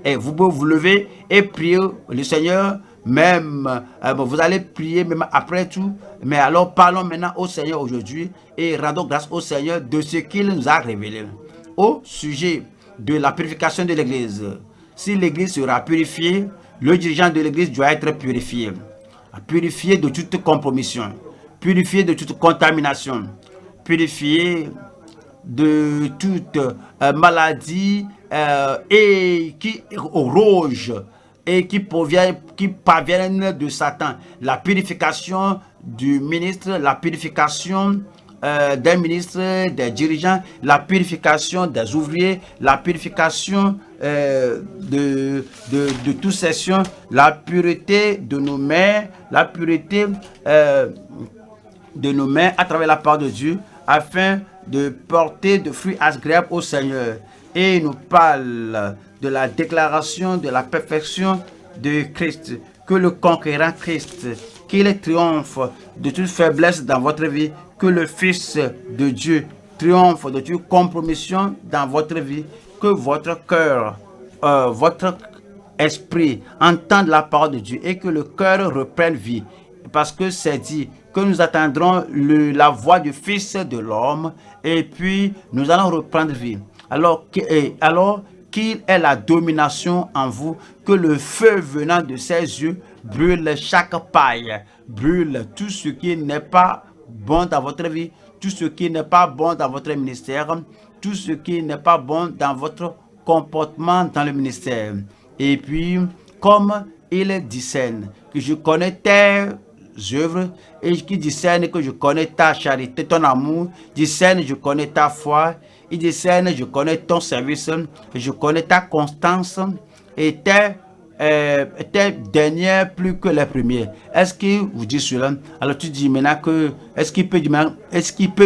Et vous pouvez vous lever et prier le Seigneur, même, vous allez prier même après tout. Mais alors parlons maintenant au Seigneur aujourd'hui et rendons grâce au Seigneur de ce qu'il nous a révélé. Au sujet de la purification de l'Église, si l'Église sera purifiée, le dirigeant de l'Église doit être purifié. Purifié de toute compromission, purifié de toute contamination, purifié de toute maladie et qui rouge et qui parviennent de Satan. La purification du ministre, la purification des ministres, des dirigeants, la purification des ouvriers, la purification de toute session, la pureté de nos mains, la pureté de nos mains à travers la parole de Dieu, afin de porter de fruits agréables au Seigneur. Et il nous parle de la déclaration de la perfection de Christ, que le conquérant Christ, qu'il triomphe de toute faiblesse dans votre vie, que le Fils de Dieu triomphe de toute compromission dans votre vie, que votre cœur, votre esprit entende la parole de Dieu et que le cœur reprenne vie. Parce que c'est dit que nous attendrons la voix du Fils de l'homme et puis nous allons reprendre vie. Alors qu'il ait la domination en vous, que le feu venant de ses yeux brûle chaque paille, brûle tout ce qui n'est pas bon dans votre vie, tout ce qui n'est pas bon dans votre ministère, tout ce qui n'est pas bon dans votre comportement dans le ministère. Et puis, comme il discerne que je connais tes œuvres et qui discerne que je connais ta charité, ton amour, discerne je connais ta foi, il discerne je connais ton service, je connais ta constance et tes dernières plus que les premières. Est-ce qu'il vous dit cela? Alors tu dis maintenant que est-ce qu'il peut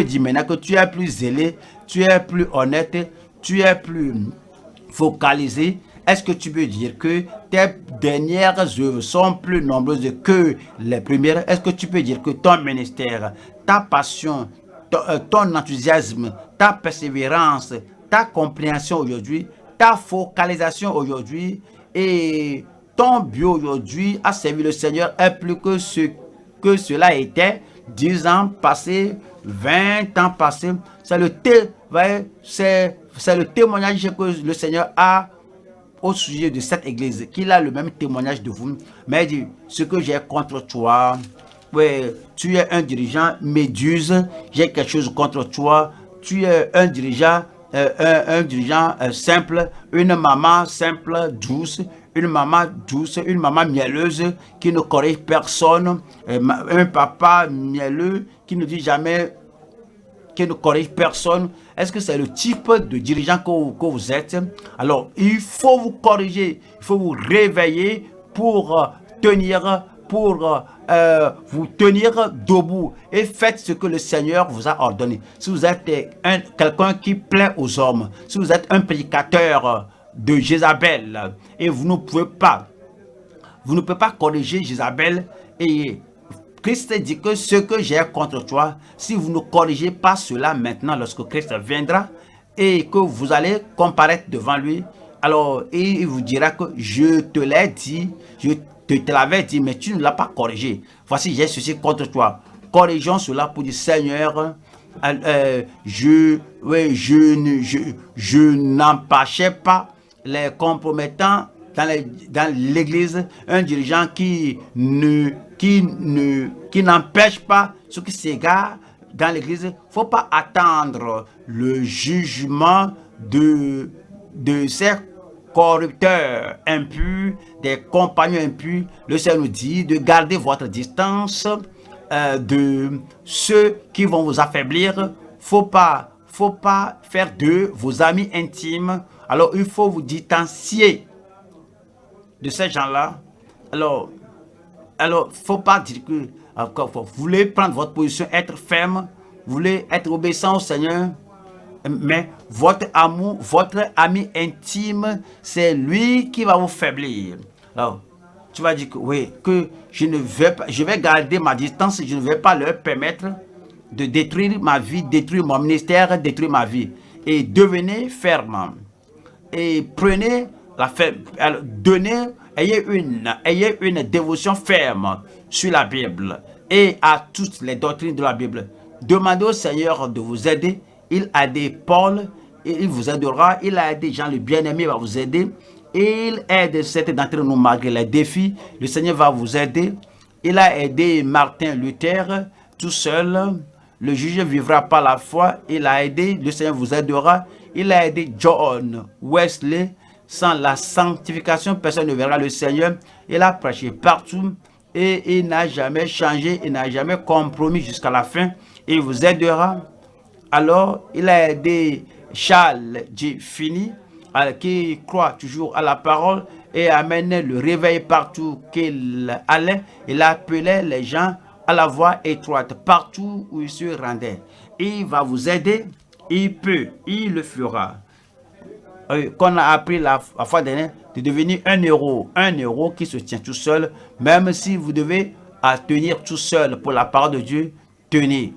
dire maintenant que tu es plus zélé, tu es plus honnête, tu es plus focalisé? Est-ce que tu peux dire que tes dernières œuvres sont plus nombreuses que les premières? Est-ce que tu peux dire que ton ministère, ta passion, ton enthousiasme, ta persévérance, ta compréhension aujourd'hui, ta focalisation aujourd'hui et ton but aujourd'hui à servir le Seigneur est plus que ce que cela était 10 ans passés, 20 ans passés? C'est le témoignage que le Seigneur a au sujet de cette église, qu'il a le même témoignage de vous. Mais il dit, ce que j'ai contre toi, ouais, tu es un dirigeant méduse, j'ai quelque chose contre toi, tu es un dirigeant, un dirigeant simple, une maman simple, douce, une maman mielleuse qui ne corrige personne, un papa mielleux qui ne dit jamais, qui ne corrige personne. Est-ce que c'est le type de dirigeant que vous êtes? Alors, il faut vous corriger, il faut vous réveiller pour vous tenir debout et faites ce que le Seigneur vous a ordonné. Si vous êtes quelqu'un qui plaît aux hommes, si vous êtes un prédicateur de Jézabel et vous ne pouvez pas corriger Jézabel, et Christ dit que ce que j'ai contre toi, si vous ne corrigez pas cela maintenant lorsque Christ viendra et que vous allez comparaître devant lui, alors il vous dira que je te l'ai dit, je te l'avais dit, mais tu ne l'as pas corrigé. Voici, j'ai ceci contre toi. Corrigeons cela pour dire, Seigneur, je n'empêchais pas les compromettants dans l'église, un dirigeant qui n'empêche pas ceux qui s'égarent dans l'église. Il ne faut pas attendre le jugement de ces corrupteurs impurs, des compagnons impurs. Le Seigneur nous dit de garder votre distance de ceux qui vont vous affaiblir. Faut pas faire d'eux vos amis intimes. Alors il faut vous distancier de ces gens-là. Alors, faut pas dire que vous voulez prendre votre position, être ferme, vous voulez être obéissant au Seigneur, mais votre amour, votre ami intime, c'est lui qui va vous faiblir. Alors, tu vas dire que oui, que je vais garder ma distance, je ne vais pas leur permettre de détruire ma vie, détruire mon ministère, détruire ma vie. Et devenez ferme. Et prenez la ferme. Alors, ayez une dévotion ferme sur la Bible et à toutes les doctrines de la Bible. Demandez au Seigneur de vous aider. Il a aidé Paul et il vous aidera. Il a aidé Jean le bien-aimé, va vous aider. Il aide certains d'entre nous malgré les défis. Le Seigneur va vous aider. Il a aidé Martin Luther tout seul. Le juge vivra par la foi. Il a aidé. Le Seigneur vous aidera. Il a aidé John Wesley. Sans la sanctification, personne ne verra le Seigneur. Il a prêché partout et il n'a jamais changé. Il n'a jamais compromis jusqu'à la fin. Il vous aidera. Alors, il a aidé Charles J. Finney, qui croit toujours à la parole et amenait le réveil partout qu'il allait. Il appelait les gens à la voie étroite partout où il se rendait. Il va vous aider, il peut, il le fera. Qu'on a appris la fois dernière de devenir un héros qui se tient tout seul, même si vous devez tenir tout seul pour la parole de Dieu, tenez.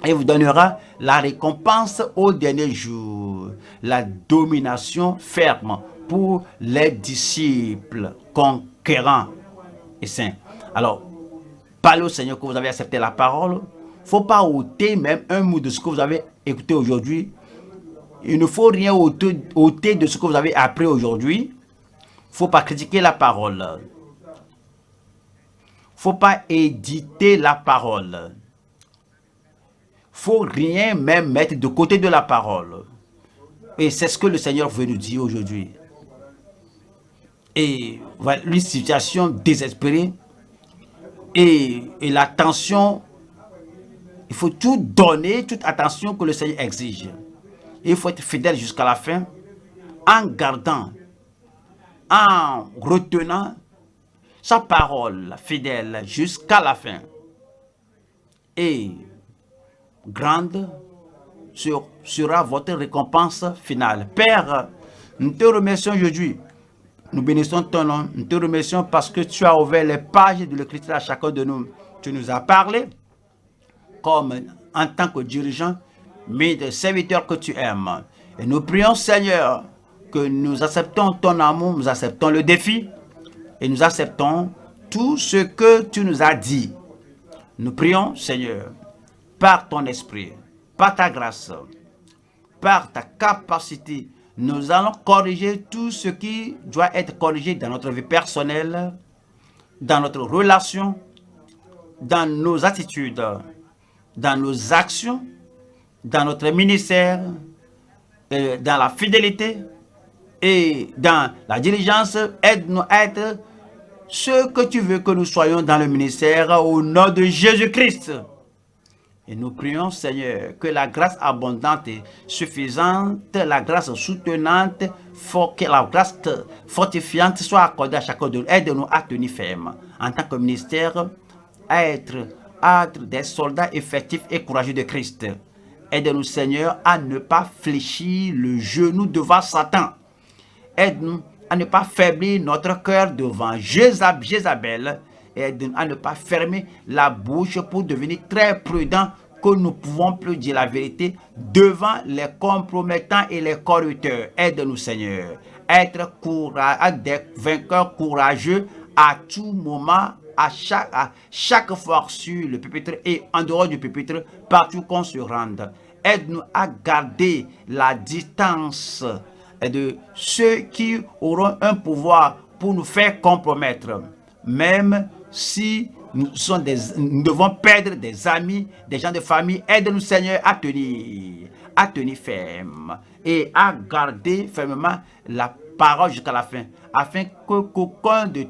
Et vous donnera la récompense au dernier jour, la domination ferme pour les disciples conquérants et saints. Alors, parlez au Seigneur que vous avez accepté la parole. Il ne faut pas ôter même un mot de ce que vous avez écouté aujourd'hui. Il ne faut rien ôter de ce que vous avez appris aujourd'hui. Il ne faut pas critiquer la parole. Il ne faut pas éditer la parole. Il ne faut rien même mettre de côté de la parole. Et c'est ce que le Seigneur veut nous dire aujourd'hui. Et voilà une situation désespérée. Et l'attention, il faut tout donner, toute attention que le Seigneur exige. Il faut être fidèle jusqu'à la fin, en gardant, en retenant sa parole fidèle jusqu'à la fin. Et grande sera votre récompense finale. Père, Nous te remercions aujourd'hui. Nous bénissons ton nom. Nous te remercions parce que tu as ouvert les pages de l'Écriture à chacun de nous. Tu nous as parlé comme en tant que dirigeant, mais de serviteur que tu aimes. Et nous prions, Seigneur, que nous acceptons ton amour, nous acceptons le défi et nous acceptons tout ce que tu nous as dit. Nous prions, Seigneur, par ton esprit, par ta grâce, par ta capacité, nous allons corriger tout ce qui doit être corrigé dans notre vie personnelle, dans notre relation, dans nos attitudes, dans nos actions, dans notre ministère, dans la fidélité et dans la diligence. Aide-nous à être ce que tu veux que nous soyons dans le ministère au nom de Jésus-Christ. Et nous prions, Seigneur, que la grâce abondante et suffisante, la grâce soutenante, que la grâce fortifiante soit accordée à chacun de nous. Aide-nous à tenir ferme en tant que ministère, à être des soldats effectifs et courageux de Christ. Aide-nous, Seigneur, à ne pas fléchir le genou devant Satan. Aide-nous à ne pas faiblir notre cœur devant Jézabel. Aide-nous à ne pas fermer la bouche pour devenir très prudent, que nous ne pouvons plus dire la vérité devant les compromettants et les corrupteurs. Aide-nous, Seigneur, à être des vainqueurs courageux à tout moment, à chaque fois sur le pupitre et en dehors du pupitre, partout qu'on se rende. Aide-nous à garder la distance de ceux qui auront un pouvoir pour nous faire compromettre. Même si nous devons perdre des amis, des gens de famille, aide-nous, Seigneur, à tenir ferme et à garder fermement la parole jusqu'à la fin, afin qu'aucun de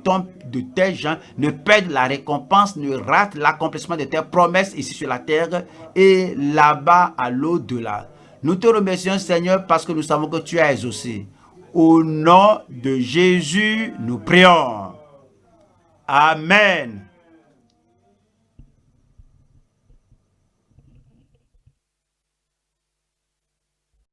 tes gens ne perde la récompense, ne rate l'accomplissement de tes promesses ici sur la terre et là-bas à l'au-delà. Nous te remercions, Seigneur, parce que nous savons que tu as exaucé. Au nom de Jésus, nous prions. Amen.